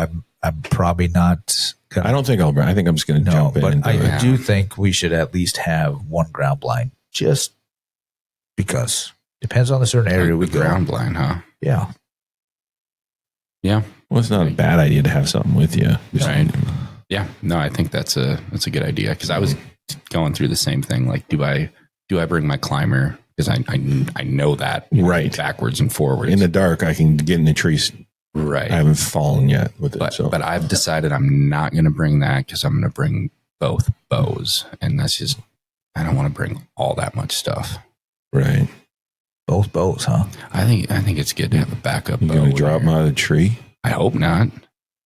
I'm probably not gonna, I don't think I'll. I think I'm just going to jump in. But I do it. think we should at least have one ground blind, just because depends on the certain area we go. Ground blind, huh? Yeah. Yeah. Well, it's not a bad idea to have something with you. Right. Yeah. No, I think that's a good idea because I was going through the same thing. Like, do I bring my climber? Because I know that right backwards and forwards. In the dark, I can get in the trees. Right. I haven't fallen yet with it. But I've decided I'm not going to bring that because I'm going to bring both bows. And that's just, I don't want to bring all that much stuff. Right. Both bows, huh? I think it's good to have a backup bow. You're going to drop them out of the tree? I hope not.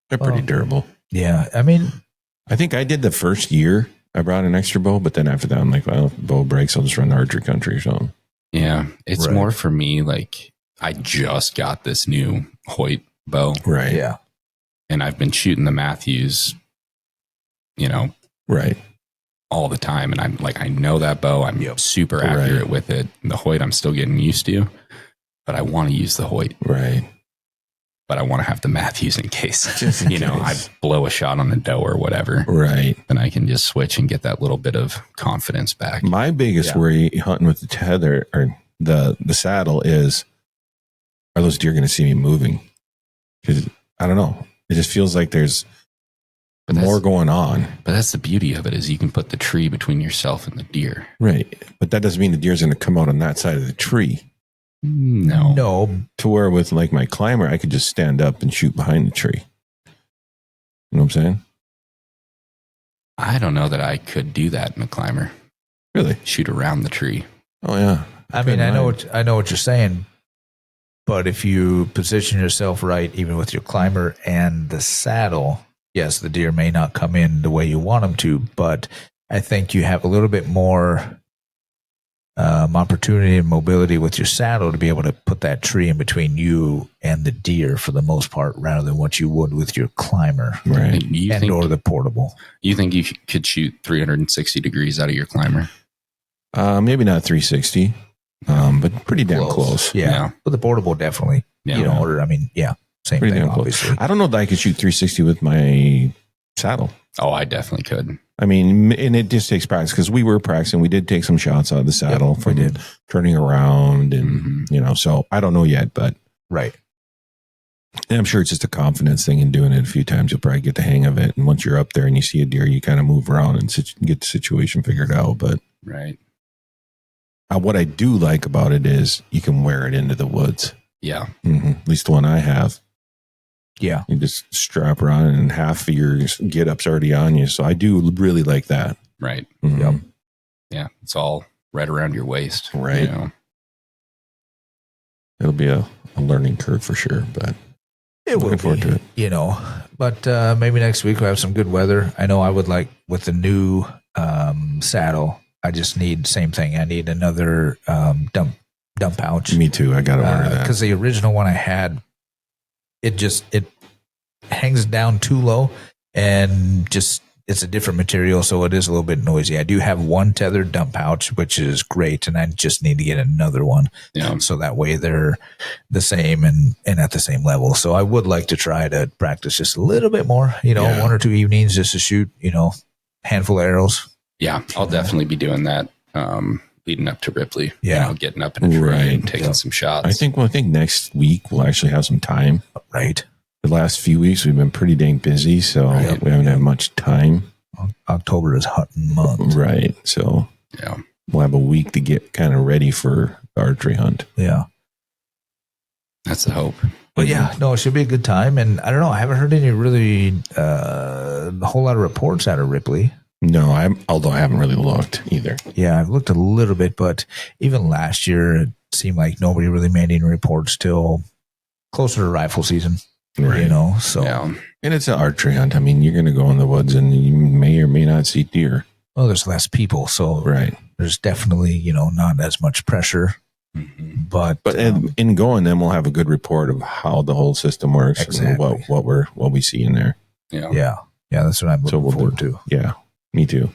They're pretty durable. Yeah. I mean, I think I did the first year. I brought an extra bow, but then after that, I'm like, well, if the bow breaks, I'll just run archery country or something. Yeah. It's Right. more for me, like, I just got this new Hoyt bow. Right. yeah. And I've been shooting the Matthews, Right. all the time. And I'm like, I know that bow. I'm super accurate with it. The Hoyt, I'm still getting used to, but I want to use the Hoyt. Right. But I want to have the Matthews in case, Just in case. I blow a shot on a doe or whatever. Right. Then I can just switch and get that little bit of confidence back. My biggest worry hunting with the tether or the saddle is, are those deer going to see me moving? Because I don't know. It just feels like there's more going on. But that's the beauty of it is you can put the tree between yourself and the deer. Right. But that doesn't mean the deer's going to come out on that side of the tree. No. To where with like my climber, I could just stand up and shoot behind the tree. You know what I'm saying? I don't know that I could do that in a climber. Really? Shoot around the tree. Oh yeah. I mean, I know what you're saying, but if you position yourself right, even with your climber and the saddle, yes, the deer may not come in the way you want them to, but I think you have a little bit more opportunity and mobility with your saddle to be able to put that tree in between you and the deer for the most part, rather than what you would with your climber, right? Or the portable. You think you could shoot 360 degrees out of your climber? Maybe not 360, but pretty damn close. Yeah. But the portable definitely. Yeah. Same Pretty thing, damn obviously. close. I don't know that I could shoot 360 with my saddle. Oh, I definitely could. I mean, and it just takes practice because we were practicing. We did take some shots out of the saddle from turning around and, so I don't know yet, but. Right. And I'm sure it's just a confidence thing, and doing it a few times, you'll probably get the hang of it. And once you're up there and you see a deer, you kind of move around and get the situation figured out. But right. What I do like about it is you can wear it into the woods. Yeah. Mm-hmm. At least the one I have. Yeah. You just strap her on and half of your get up's already on you. So I do really like that. Right. Mm-hmm. Yep. Yeah. It's all right around your waist. Right. It'll be a learning curve for sure, but it will looking forward to it. But maybe next week we'll have some good weather. I know I would like with the new saddle, I just need same thing. I need another dump pouch. Me too. I got to order that. Because the original one I had, it hangs down too low and just it's a different material, so it is a little bit noisy. I do have one tethered dump pouch, which is great, and I just need to get another one. Yeah. So that way they're the same and at the same level. So I would like to try to practice just a little bit more, Yeah. 1 or 2 evenings just to shoot, handful of arrows. Yeah, I'll definitely be doing that leading up to Ripley. Yeah. Getting up in a tree Right. and taking some shots. I think next week we'll actually have some time. Right. The last few weeks we've been pretty dang busy, so Right. we haven't had much time. October is hunting month. Right. So Yeah. we'll have a week to get kind of ready for the archery hunt. Yeah. That's the hope. But yeah, no, it should be a good time. And I don't know, I haven't heard any really a whole lot of reports out of Ripley. No, although I haven't really looked either. Yeah, I've looked a little bit, but even last year it seemed like nobody really made any reports till closer to rifle season. Right. So Yeah. And it's an archery hunt. I mean, you're going to go in the woods and you may or may not see deer. well, there's less people, so Right. there's definitely, not as much pressure. Mhm. But In going, then we'll have a good report of how the whole system works. Exactly. And what we see in there. Yeah. yeah, that's what I'm looking we'll forward to. Yeah, me too.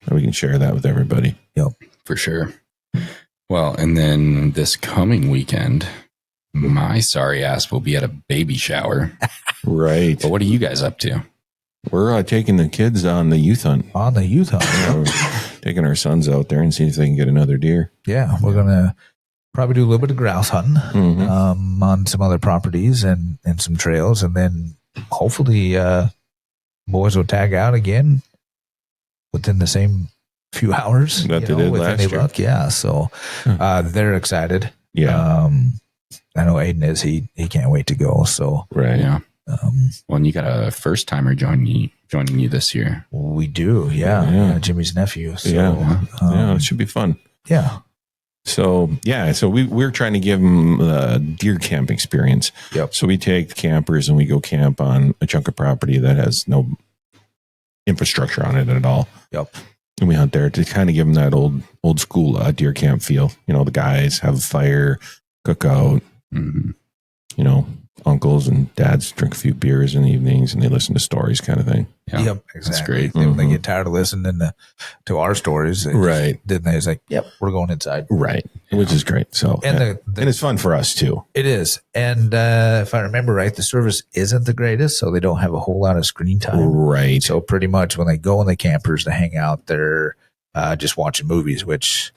And we can share that with everybody. For sure. Well, and then this coming weekend, my sorry ass will be at a baby shower. Right. But what are you guys up to? We're taking the kids on the youth hunt. On the youth hunt, We're taking our sons out there and see if they can get another deer. yeah, we're gonna probably do a little bit of grouse hunting Mhm. on some other properties and some trails, and then hopefully boys will tag out again within the same few hours That they did with last any year. luck. Yeah, so they're excited. Yeah. I know Aiden is. He can't wait to go. So Right. Yeah. um, Well, and you got a first timer joining you this year. we do. Yeah, Yeah. Jimmy's nephew. So, Yeah. Yeah. It should be fun. yeah. So we're trying to give them a deer camp experience. Yep. So we take campers and we go camp on a chunk of property that has no infrastructure on it at all. Yep. And we hunt there to kind of give them that old school deer camp feel. The guys have a fire, cook out. Mm-hmm. Uncles and dads drink a few beers in the evenings and they listen to stories, kind of thing. Yeah. Yep, exactly. That's great. When they Mhm. get tired of listening to our stories, Right. then they was like, "Yep, we're going inside." Right. Which is great. So And yeah. the And it's fun for us too. it is. And if I remember right, the service isn't the greatest, so they don't have a whole lot of screen time. Right. So pretty much when they go in the campers to hang out, they're just watching movies, which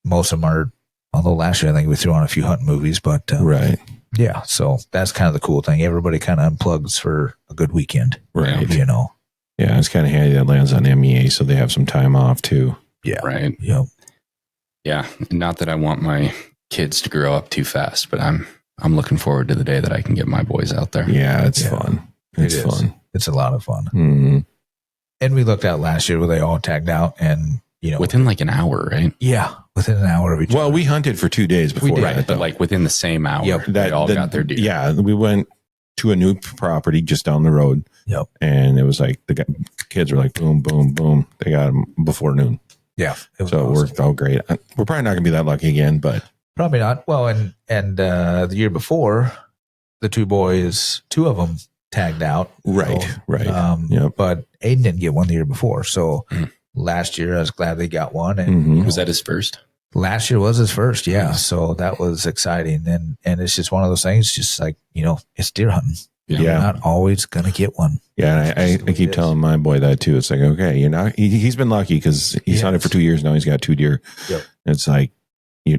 most of them are. Although last year I think we threw on a few hunting movies, but Right. yeah. So that's kind of the cool thing. Everybody kind of unplugs for a good weekend. Right. Yeah. It's kind of handy that lands on MEA, so they have some time off too. Yeah. Right. Yep. Yeah. Not that I want my kids to grow up too fast, but I'm looking forward to the day that I can get my boys out there. Yeah, it's Yeah. fun. It's It is. fun. It's a lot of fun. Mhm. And we looked out last year where they all tagged out and, Within like an hour, right? yeah, within an hour of each Well, other. we hunted for 2 days before did, that, But though. like within the same hour, Yep. they all got their deer. Yeah, we went to a new property just down the road. Yep. And it was like kids were like, boom, boom, boom. They got them before noon. Yeah. It was So it awesome. worked out great. We're probably not going to be that lucky again, but Probably not. Well, and the year before, the two of them tagged out. right. Yep. But Aiden didn't get one the year before. So Mm. last year I was glad they got one. And Mhm. Was that his first? last year was his first. Yeah. So that was exciting. And it's just one of those things, just like, it's deer hunting. Yeah. You're not always going to get one. Yeah, I Just the way keep it is. telling my boy that too. It's like, okay, he's been lucky because he's hunted for 2 years now. He's got 2 deer. Yep. It's like,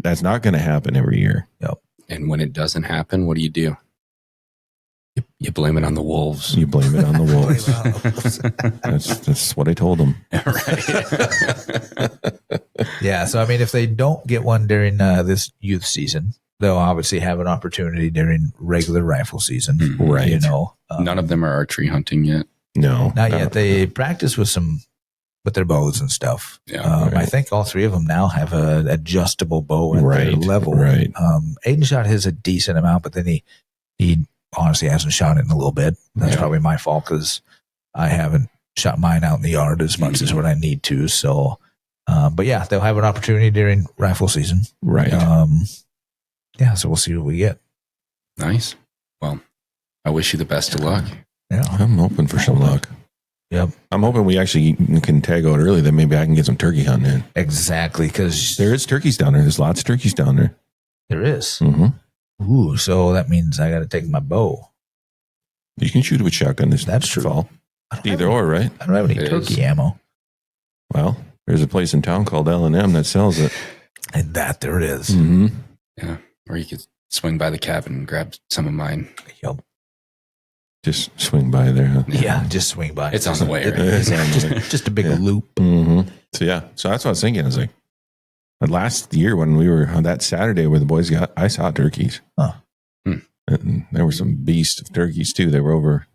that's not going to happen every year. And when it doesn't happen, what do? You blame it on the wolves. You blame it on the wolves. Blame That's what I told him. Right. Yeah. So, I mean, if they don't get one during this youth season, they'll obviously have an opportunity during regular rifle season. Mhm. Right. None of them are archery hunting yet. No, Not yet. They practice with their bows and stuff. Yeah. right. I think all three of them now have an adjustable bow at their Right, level. right. Aiden shot his a decent amount, but then he honestly hasn't shot it in a little bit. That's Yeah. probably my fault because I haven't shot mine out in the yard as much as what I need to. So, but yeah, they'll have an opportunity during rifle season. Right. Yeah, so we'll see what we get. Nice. Well, I wish you the best of luck. Yeah. I'm open for some luck. Yep. I'm hoping we actually can tag out early. Then maybe I can get some turkey hunting in. Exactly. Because There is turkeys down there. There's lots of turkeys down there. there is. Mm-hmm. Ooh, so that means I got to take my bow. You can shoot it with shotgun this That's true. fall. I don't have Either any- or, right? I don't have any It turkey is. ammo. Well, there's a place in town called L&M that sells it. And that there it is. Mm-hmm. Yeah. Or you could swing by the cabin and grab some of mine. Yep. Just swing by there. Huh? Yeah, just swing by. It's on the way, It right? is on the way. Just a big Yeah. loop. Mm-hmm. So yeah, so that's what I was thinking. I was like, last year when we were on that Saturday where the boys I saw turkeys. Huh. And there were some beasts of turkeys too. They were over.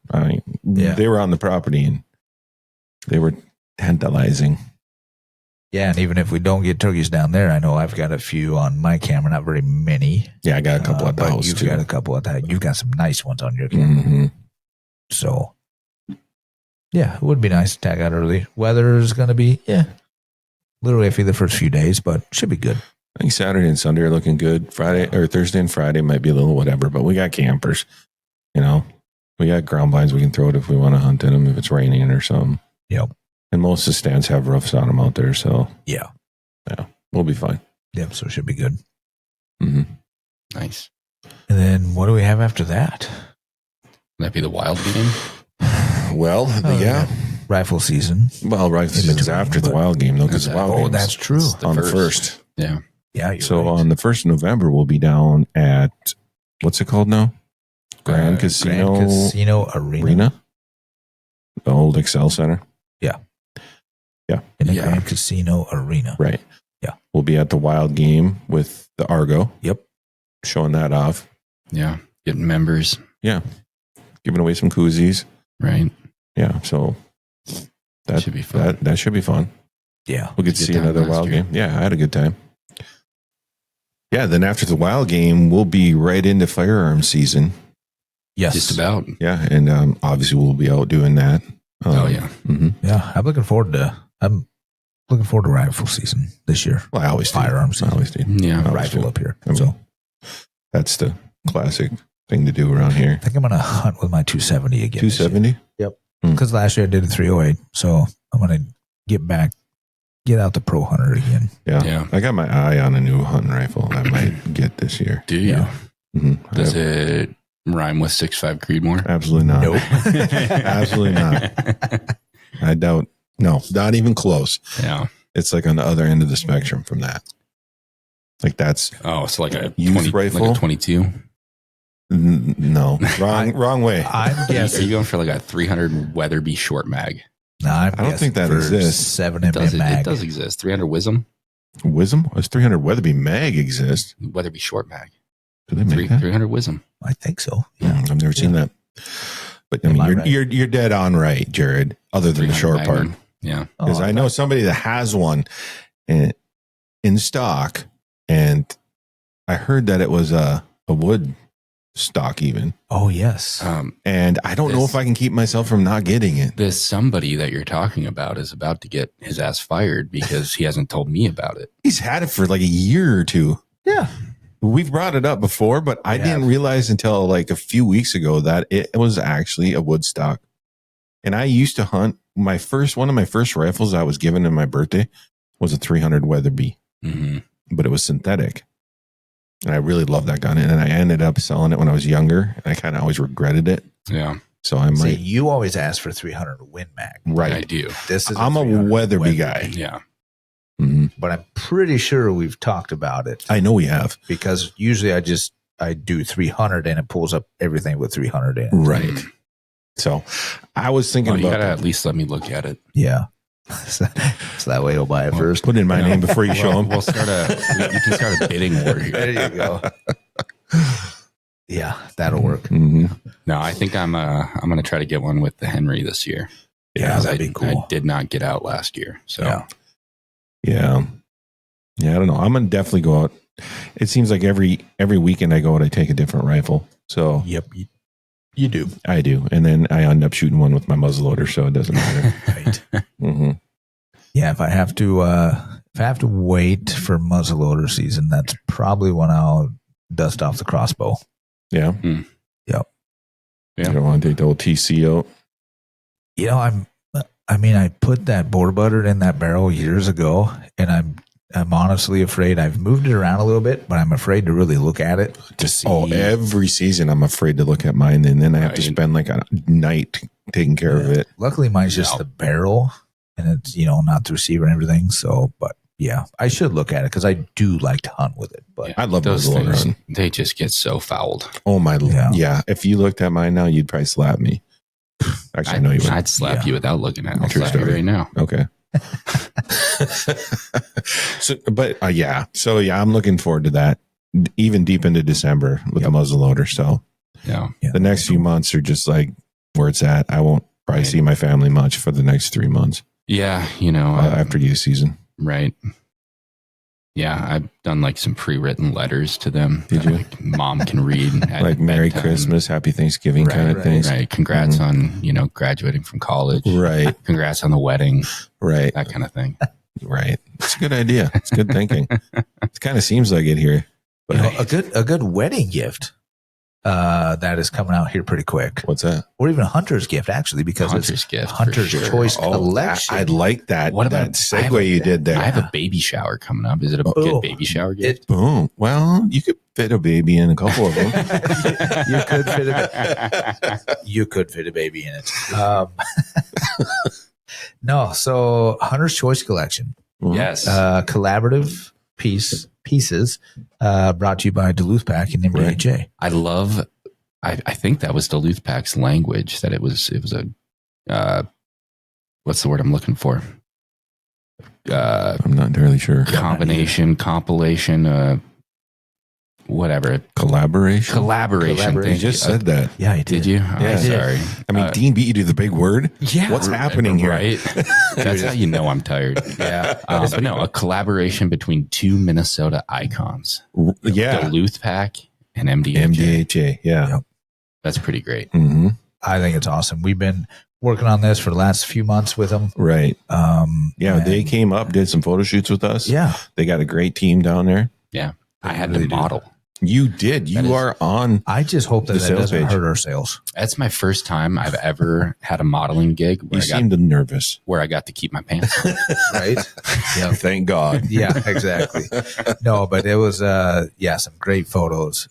They were on the property and they were tantalizing. Yeah, and even if we don't get turkeys down there, I know I've got a few on my camera, not very many. Yeah, I got a couple at the but house you've too. got a couple at the house. You've got some nice ones on your camera. Mm-hmm. So, yeah, it would be nice to tag out early. Weather is going to be, literally iffy the first few days, but should be good. I think Saturday and Sunday are looking good. Friday or Thursday and Friday might be a little whatever, but we got campers. You know, we got ground blinds we can throw it if we want to hunt in them if it's raining or something. Yep. And most of the stands have roofs on them out there, so Yeah. we'll be fine. Yep. So it should be good. Mm-hmm. Nice. And then what do we have after that? Would that be the wild game? Well, yeah. Rifle season. Well, right. In This is between, after the but- wild game, though, because the wild Oh, game that's true. It's on the first. Yeah. Yeah. You're So right. on the 1st of November, we'll be down at, what's it called now? Grand Casino Grand Casino Arena. The old Excel Center. In the Yeah. Grand Casino Arena. Right. Yeah. We'll be at the wild game with the Argo. Yep. Showing that off. Yeah. Getting members. Yeah. Giving away some koozies. Right. Yeah. So that Should be fun. That should be fun. Yeah. We'll get to Good see time another last wild year. game. Yeah, I had a good time. Yeah, then after the wild game, we'll be right into firearm season. Yes. Just about. Yeah, and obviously we'll be out doing that. Oh, yeah. Mm-hmm. Yeah. I'm looking forward to rifle season this year. Well, I always do. Firearm I season. always do. Yeah. always Rifle do. up here. I mean, So That's the classic thing to do around here. I think I'm going to hunt with my 270 again. 270. Because last year I did a 308. So I'm going to get out the pro hunter again. Yeah. Yeah. I got my eye on a new hunting rifle I might get this year. Do you? Yeah. Mm-hmm. Does it rhyme with 6.5 Creedmoor? Absolutely not. Nope. Absolutely not. I doubt. No, not even close. Yeah. It's like on the other end of the spectrum from that. Like that's Oh, so like a Youth 20, rifle? like a 22. no wrong way. I'm Are guessing. you going for like a 300 Weatherby short mag? No, I'm I don't guessing think that for exists. 7 It mm mag. It does exist. 300 Wisdom, Wisdom? Does 300 Weatherby mag exist? Weatherby short mag. Do they make that? 300 Wisdom. I think so. Yeah. I've never seen that. But I Am mean, I you're, right? you're dead on right, Jared. Other than the 300 short part, Magnum. Yeah. because Oh, I know somebody that has one in stock, and I heard that it was a wood stock even, Oh, yes. and I don't know This- if I can keep myself from not getting it. This somebody that you're talking about is about to get his ass fired because he hasn't told me about it. He's had it for like a year or two. Yeah. We've brought it up before, but I We didn't have. realize until like a few weeks ago that it was actually a wood stock. And I used to hunt one of my first rifles I was given in my birthday was a 300 Weatherby, Mm-hmm. but it was synthetic. And I really loved that gun. And I ended up selling it when I was younger. And I kind of always regretted it. Yeah, So I See, might, you always ask for 300 Win Mag. I right. do. This is I'm a 300 Weatherby guy. Yeah. Mhm. but I'm pretty sure we've talked about it I know we have. because usually I do 300 and it pulls up everything with 300 in it. Right. So I was thinking Well, you about gotta at least let me look at it. Yeah. so that way he'll buy it first. put in my name before you show him. We'll start you can start a bidding war here. There you go. Yeah, that'll work. Mhm. No, I think I'm gonna try to get one with the Henry this year. Yeah, Because that'd be cool. I did not get out last year, so Yeah. Yeah. Yeah, I don't know. I'm gonna definitely go out. It seems like every weekend I go out, I take a different rifle. So Yep. You do. I do, and then I end up shooting one with my muzzleloader, so it doesn't matter. Right. hmm Yeah, if I have to wait for muzzleloader season, that's probably when I'll dust off the crossbow. Yeah. Yep. I don't want to take the old TC out. You know, I mean, I put that boar butter in that barrel years ago, and I'm honestly afraid. I've moved it around a little bit, but I'm afraid to really look at it to see. Oh, every season I'm afraid to look at mine, and then I have to spend like a night taking care of it. Luckily, mine's just the barrel, and it's not the receiver and everything. So, but yeah, I should look at it because I do like to hunt with it. But I love those muzzleloader things. hunting. They just get so fouled. Oh my, yeah. If you looked at mine now, you'd probably slap me. Actually, no, you wouldn't. I'd slap you without looking at it. I'll True slap you story. right now. Okay. So I'm looking forward to that, even deep into December with the muzzleloader. So Yeah. the next few months are just like where it's at. I won't probably see my family much for the next 3 months. Yeah. After youth season. Right. Yeah. I've done like some pre-written letters to them. Did you? Like mom can read. At Like Merry bedtime. Christmas, Happy Thanksgiving kind of things. Right. Congrats on, graduating from college. Right. Congrats on the wedding. Right. That kind of thing. Right. It's a good idea. It's good thinking. It kind of seems like it here. But a good wedding gift that is coming out here pretty quick, what's that? or even a hunter's gift actually, because Hunter's it's gift, for Hunter's sure. Choice Collection. I like that. What about that segue you did there? I have a baby shower coming up. Is it a good baby shower gift? Boom. Well, you could fit a baby in a couple of them. You could fit a baby in it. No, so Hunter's Choice Collection, Yes. collaborative pieces brought to you by Duluth Pack and MBHA. I love. I think that was Duluth Pack's language. That it was a. What's the word I'm looking for? I'm not entirely sure. Combination, compilation, whatever. Collaboration. Collaboration. You just said that. Yeah, I did. Did you? Oh, Yeah. sorry. I mean, Dean beat you to the big word. Yeah. What's happening here? Right. That's how you know I'm tired. Yeah. But no, a collaboration between two Minnesota icons. Yeah. Duluth Pack and MDHA. MDHA. Yeah. Yep. That's pretty great. Mm-hmm. I think it's awesome. We've been working on this for the last few months with them. Right. Yeah. They and- came up, did some photo shoots with us. Yeah. They got a great team down there. Yeah. I had really the do. model. You did. You are on. I just hope that The that sales doesn't page. hurt our sales. That's my first time I've ever had a modeling gig You seemed nervous. where I got to keep my pants on. Right? Yeah. Thank God. Yeah, exactly. No, but it was, some great photos.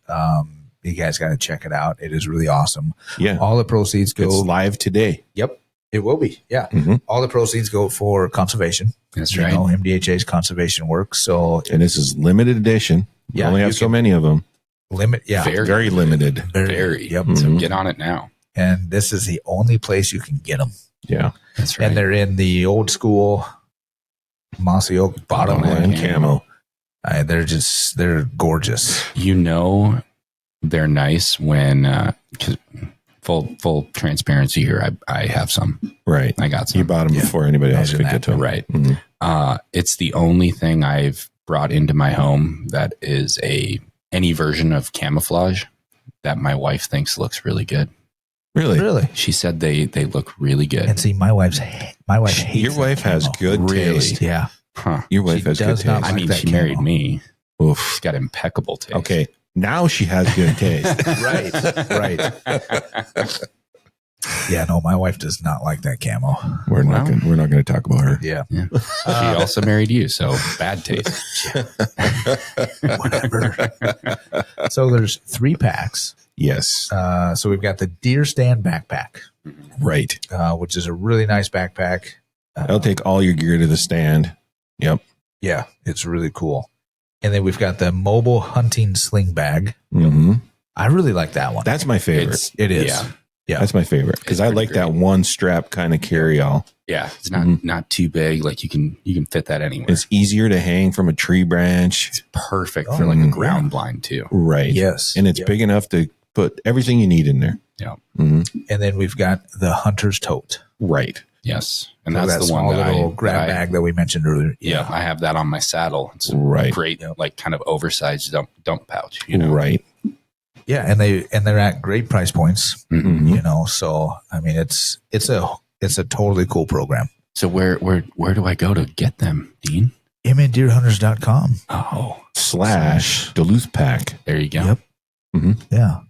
You guys got to check it out. It is really awesome. Yeah. All the proceeds go. It's live today. Yep. It will be. Yeah. Mhm. All the proceeds go for conservation. That's right. MDHA's conservation work. So And this is limited edition. We Yeah, only you have so can- many of them. limit. Yeah. Very limited. Very. Yep. Mhm. So get on it now. And this is the only place you can get them. Yeah. That's right. And they're in the old school mossy oak bottom Bottom line line camo. They're gorgeous. They're nice when, cause full transparency here. I have some, Right. I got some. You bought them Yeah. before anybody else Imagine could that. get to them. Right. Mhm. It's the only thing I've brought into my home that is any version of camouflage that my wife thinks looks really good. Really? Really. She said they look really good. And see, my wife hates Your that wife has camo. good Really? taste. Yeah. Huh. Your wife She has good does not taste. I like mean, that she married camo. me. Oof. She's got impeccable taste. Okay. Now she has good taste. Right. Yeah, no, my wife does not like that camo. We're not going to talk about her. Yeah. Yeah. She also married you, so bad taste. Whatever. So there's 3 packs. Yes. So we've got the Deer Stand backpack, Right. which is a really nice backpack. That'll take all your gear to the stand. Yep. Yeah, it's really cool. And then we've got the mobile hunting sling bag. hmm I really like that one. That's my favorite. It is. Yeah. Yeah. That's my favorite because It's I pretty like that one strap kind of carry all. Yeah. It's not too big. Like you can fit that anywhere. It's easier to hang from a tree branch. It's perfect for like a ground blind too. Right. Yes. And it's Yep. big enough to put everything you need in there. Yeah. hmm And then we've got the hunter's tote. Right. Yes. And So that's that the small one that little grab bag that we mentioned earlier. Yeah, I have that on my saddle. It's Right. great, Yep. like kind of oversized dump pouch. You know, Right. Yeah, and they're at great price points. Mhm. So I mean it's a totally cool program. So where do I go to get them, Dean? MNDeerhunters.com. Oh, / Duluth Pack. there you go. Yep. hmm Yeah.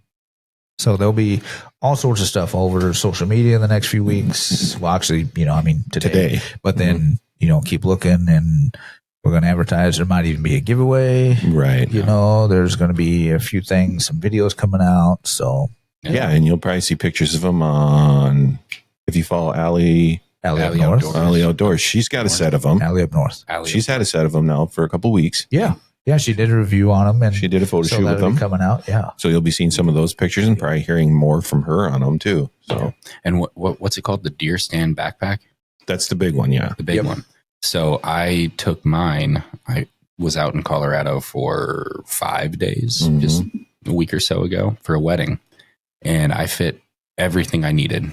So there'll be all sorts of stuff over social media in the next few weeks. Well, actually, today. But then, keep looking, and we're going to advertise. There might even be a giveaway. Right. There's going to be a few things, some videos coming out. So yeah, and you'll probably see pictures of them on, if you follow Allie Outdoors. She's got a set of them. Allie up north. She's had a set of them now for a couple of weeks. Yeah. Yeah, she did a review on them, and she did a photo shoot with them coming out. Yeah, so you'll be seeing some of those pictures and probably hearing more from her on them too. So, and what's it called? The deer stand backpack. That's the big one. Yeah, the big one. So I took mine. I was out in Colorado for 5 days, just a week or so ago for a wedding, and I fit everything I needed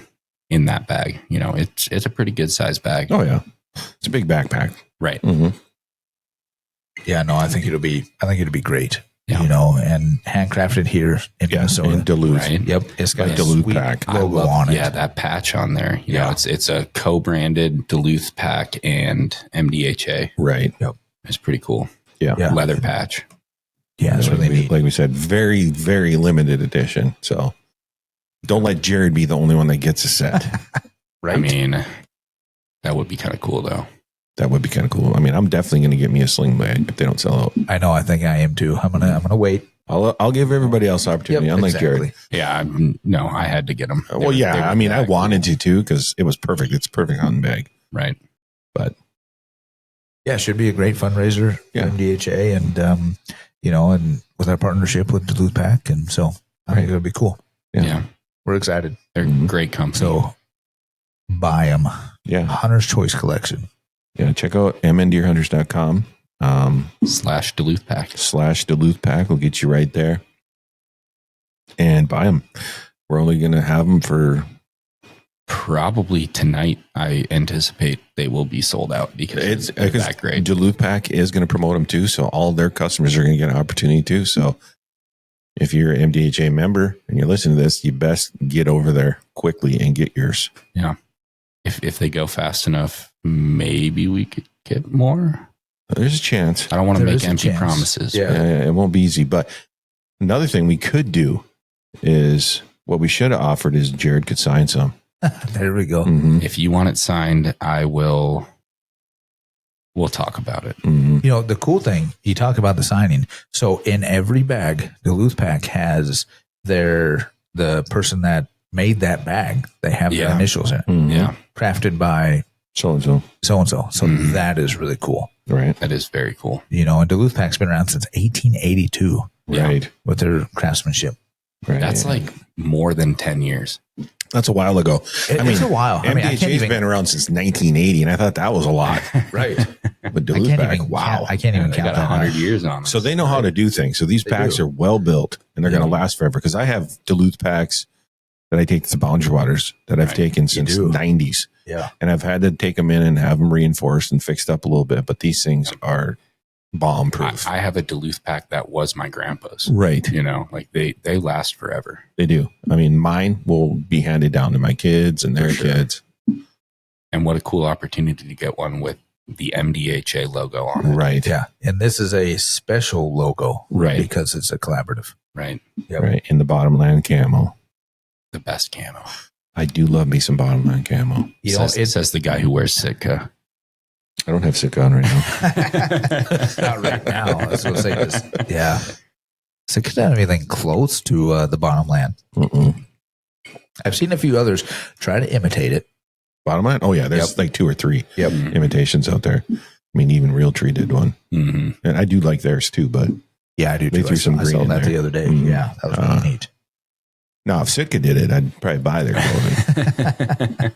in that bag. It's a pretty good size bag. Oh yeah, it's a big backpack. Right. Mm-hmm. Yeah, no, I think it'll be great. Yeah. And handcrafted here in Minnesota. In Duluth. Right. Yep. It's got a Duluth sweet pack logo on it. Yeah, that patch on there. It's a co-branded Duluth pack and MDHA. Right. Yep. It's pretty cool. Yeah. Leather patch. Yeah, it's really neat. Like we said, very, very limited edition. So don't let Jared be the only one that gets a set. Right. I mean, that would be kind of cool though. That would be kind of cool. I mean, I'm definitely going to get me a sling bag if they don't sell out. I know. I think I am too. I'm gonna wait. I'll give everybody else opportunity. Unlike Jared. Yeah. I had to get them. Well, yeah. I mean, I wanted to too because it was perfect. It's a perfect hunting bag. Right. But yeah, it should be a great fundraiser for MDHA, and and with our partnership with Duluth Pack, and so I think it'll be cool. Yeah. We're excited. They're great company. So buy them. Yeah. Hunter's Choice Collection. Yeah, check out mndeerhunters.com /Duluth Pack. /Duluth Pack will get you right there. And buy them. We're only going to have them for probably tonight. I anticipate they will be sold out because it's that great. Duluth Pack is going to promote them too, so all their customers are going to get an opportunity too. So if you're an MDHA member and you're listening to this, you best get over there quickly and get yours. Yeah. If they go fast enough, maybe we could get more. There's a chance. I don't want to make empty promises. Yeah, it won't be easy. But another thing we could do is what we should have offered is Jared could sign some. There we go. Mm-hmm. If you want it signed, we'll talk about it. Mm-hmm. The cool thing, you talk about the signing. So in every bag, Duluth Pack has the person that made that bag. They have their initials in it. Mm-hmm. Yeah. Crafted by so-and-so. So-and-so. So that is really cool. Right. That is very cool. And Duluth Pack's been around since 1882. Right. With their craftsmanship. Right. That's like more than 10 years. That's a while ago. It's a while. MDHA's been around since 1980, and I thought that was a lot. Right. But Duluth Pack, wow. I can't even They count got that. 100 years on them. So they know how to do things. So these packs are well built, and they're going to last forever. Because I have Duluth packs that I take to Boundary Waters that I've taken since the 90s. Yeah. And I've had to take them in and have them reinforced and fixed up a little bit. But these things are bomb proof. I have a Duluth pack that was my grandpa's. Right. They last forever. They do. I mean, mine will be handed down to my kids and their kids. And what a cool opportunity to get one with the MDHA logo on it. Right. Yeah. And this is a special logo. Right. Because it's a collaborative. Right. Yep. Right. In the bottomland camo. The best camo. I do love me some bottomland camo. It says the guy who wears Sitka. I don't have Sitka on right now. Not right now. I was going to say this. Yeah. So it could have anything close to the bottomland. I've seen a few others try to imitate it. Bottomland? Oh, yeah. There's like 2 or 3 imitations out there. I mean, even Realtree did one. Mm-hmm. And I do like theirs too, but yeah, I do they too. threw some green I saw in that there. the other day. Mm-hmm. Yeah, that was really neat. Now, if Sitka did it, I'd probably buy their clothing.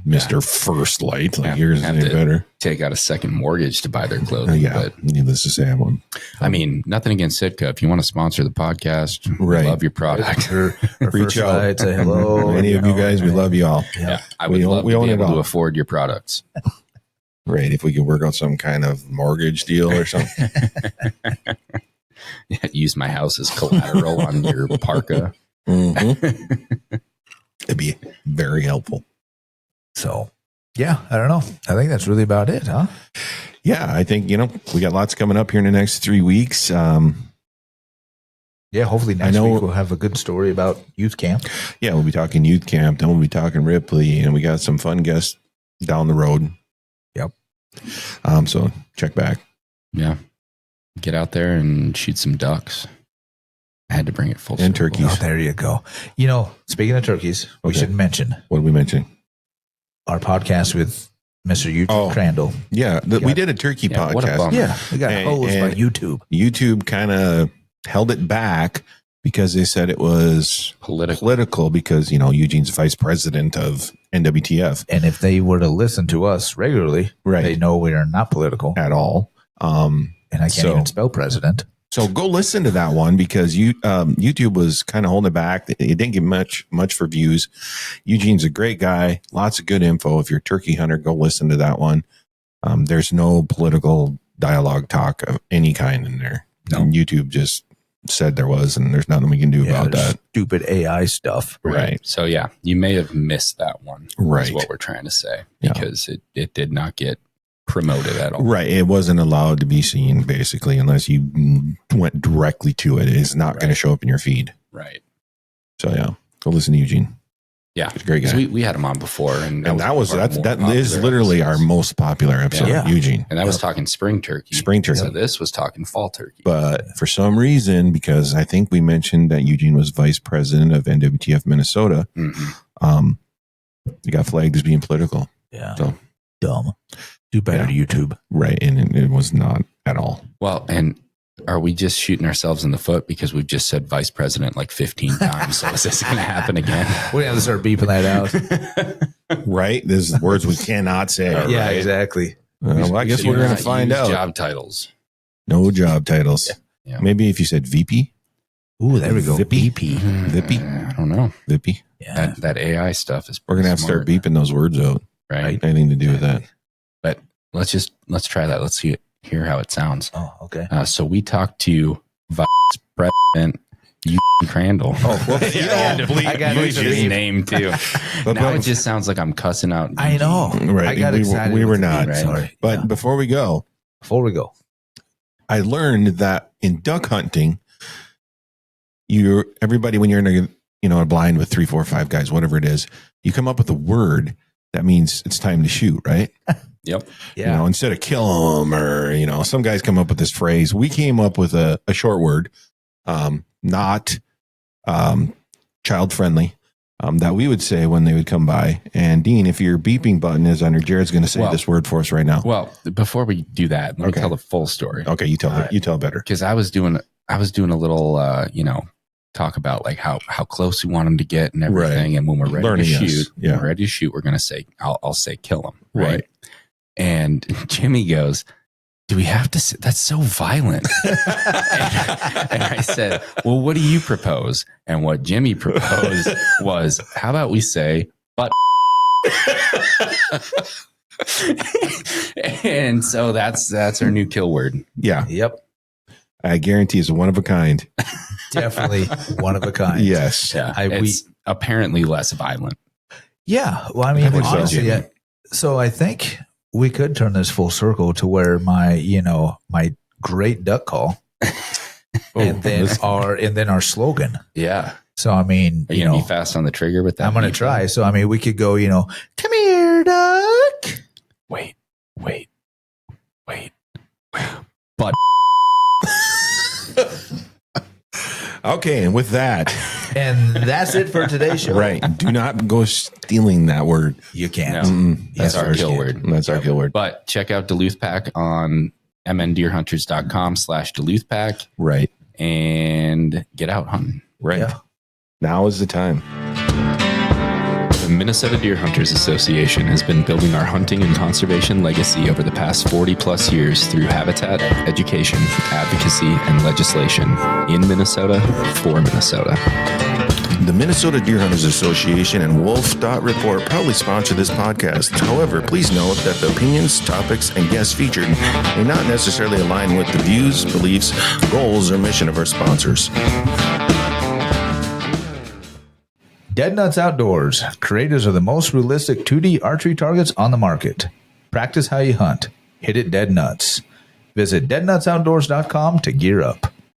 Mr. First Light, like yours is any better. Take out a second mortgage to buy their clothing. But needless to say, I won't. I mean, nothing against Sitka. If you want to sponsor the podcast, we love your product. Reach out. Light, say hello. Any of you guys, we love you all. Yeah, I would love to be able to afford your products. Right, if we could work out some kind of mortgage deal or something. Use my house as collateral on your parka. Mm-hmm. It'd be very helpful. So, yeah, I don't know. I think that's really about it, huh? Yeah, I think, we got lots coming up here in the next 3 weeks. Yeah, hopefully next know- week we'll have a good story about youth camp. Yeah, we'll be talking youth camp. Then we'll be talking Ripley, and we got some fun guests down the road. Yep. So check back. Yeah. Get out there and shoot some ducks. I had to bring it full And circle. turkeys. Oh, there you go. Speaking of turkeys, we Okay. should mention What are we mentioning? our podcast with Mr. YouTube Oh. Crandall. Yeah, we did a turkey Yeah, what a podcast. bummer. Yeah, we got hosed by YouTube. YouTube kind of held it back because they said it was political because, Eugene's vice president of NWTF And if they were to listen to us regularly, Right. they know we are not political. at all. And I can't so- even spell president. So go listen to that one because YouTube was kind of holding it back. It didn't get much for views. Eugene's a great guy. Lots of good info. If you're a turkey hunter, go listen to that one. There's no political dialogue talk of any kind in there. No. And YouTube just said there was, and there's nothing we can do about there's that. stupid AI stuff. Right. So, yeah, you may have missed that one. Right. Is what we're trying to say. Yeah. Because it did not get promoted at all. Right. It wasn't allowed to be seen basically unless you went directly to it. It's not going to show up in your feed. Right. So yeah, go listen to Eugene. Yeah. He's a great guy. 'Cause we had him on before. And that is one of the more that is popular literally our episodes. most popular episode, Yeah. Eugene. And that was talking spring turkey. Spring turkey. So this was talking fall turkey. But for some reason, because I think we mentioned that Eugene was vice president of NWTF Minnesota, Mhm. he got flagged as being political. Yeah. So- Dumb. Do better, YouTube. Right. And it was not at all. Well, and are we just shooting ourselves in the foot because we've just said vice president like 15 times? So is this going to happen again? We have to start beeping that out. Right. This is words we cannot say. Yeah, right. exactly. Well, I guess Do we're going not to find use out. Job titles. No job titles. Yeah. Maybe if you said VP, Ooh, there we go. Vippy. BP. Vippy? I don't know. Vippy. Yeah. That AI stuff is We're going to have to start beeping those words out. right? Anything to do with that. But let's try that. Let's hear how it sounds. Oh, okay. So we talked to Vice President Crandall. Oh, well, I got Use it. his name too. But- Now but- it just sounds like I'm cussing out. I know. Right. I got We- excited. we were with the not. beep. Right. Sorry. But Yeah. before we go, Before we go. I learned that in duck hunting, everybody when you're in a blind with 3, 4, 5 guys, whatever it is, you come up with a word that means it's time to shoot, right? Yep. Yeah. Instead of kill them or some guys come up with this phrase. We came up with a short word, not child friendly. That we would say when they would come by. And Dean, if your beeping button is under, Jared's going to say Well- this word for us right now. Well, before we do that, let me Okay. tell the full story. Okay, you tell All right. you tell better. Because I was doing a little, talk about like how close we want them to get and everything. Right. And when we're ready Learning to us. shoot, Yeah. when we're ready to shoot, we're going to say, I'll say kill them. Right. Right. And Jimmy goes, do we have to say that's so violent? and I said, well, what do you propose? And what Jimmy proposed was, how about we say, but and so that's our new kill word. Yeah, Yep. I guarantee it's one of a kind. Definitely one of a kind. Yes. Yeah. we- It's apparently less violent. Yeah. Well, I mean, I think so. honestly, so I think we could turn this full circle to where my great duck call and then our slogan. Yeah. So, I mean, Are you going to be fast on the trigger with that? I'm going to beep? try. So, I mean, we could go, come here, duck. Wait. But Okay, and with that, And that's it for today's show. right, do not go stealing that word. You can't. No. Yes, That's our first kill kid. word. That's our kill word. But check out Duluth Pack on mndeerhunters.com/Duluth Pack Right, and get out hunting. right. Yeah. Now is the time. The Minnesota Deer Hunters Association has been building our hunting and conservation legacy over the past 40 plus years through habitat, education, advocacy, and legislation in Minnesota for Minnesota. The Minnesota Deer Hunters Association and Wolf Dot Report proudly sponsor this podcast. However, please note that the opinions, topics, and guests featured may not necessarily align with the views, beliefs, goals, or mission of our sponsors. Dead Nuts Outdoors, creators of the most realistic 2D archery targets on the market. Practice how you hunt. Hit it dead nuts. Visit deadnutsoutdoors.com to gear up.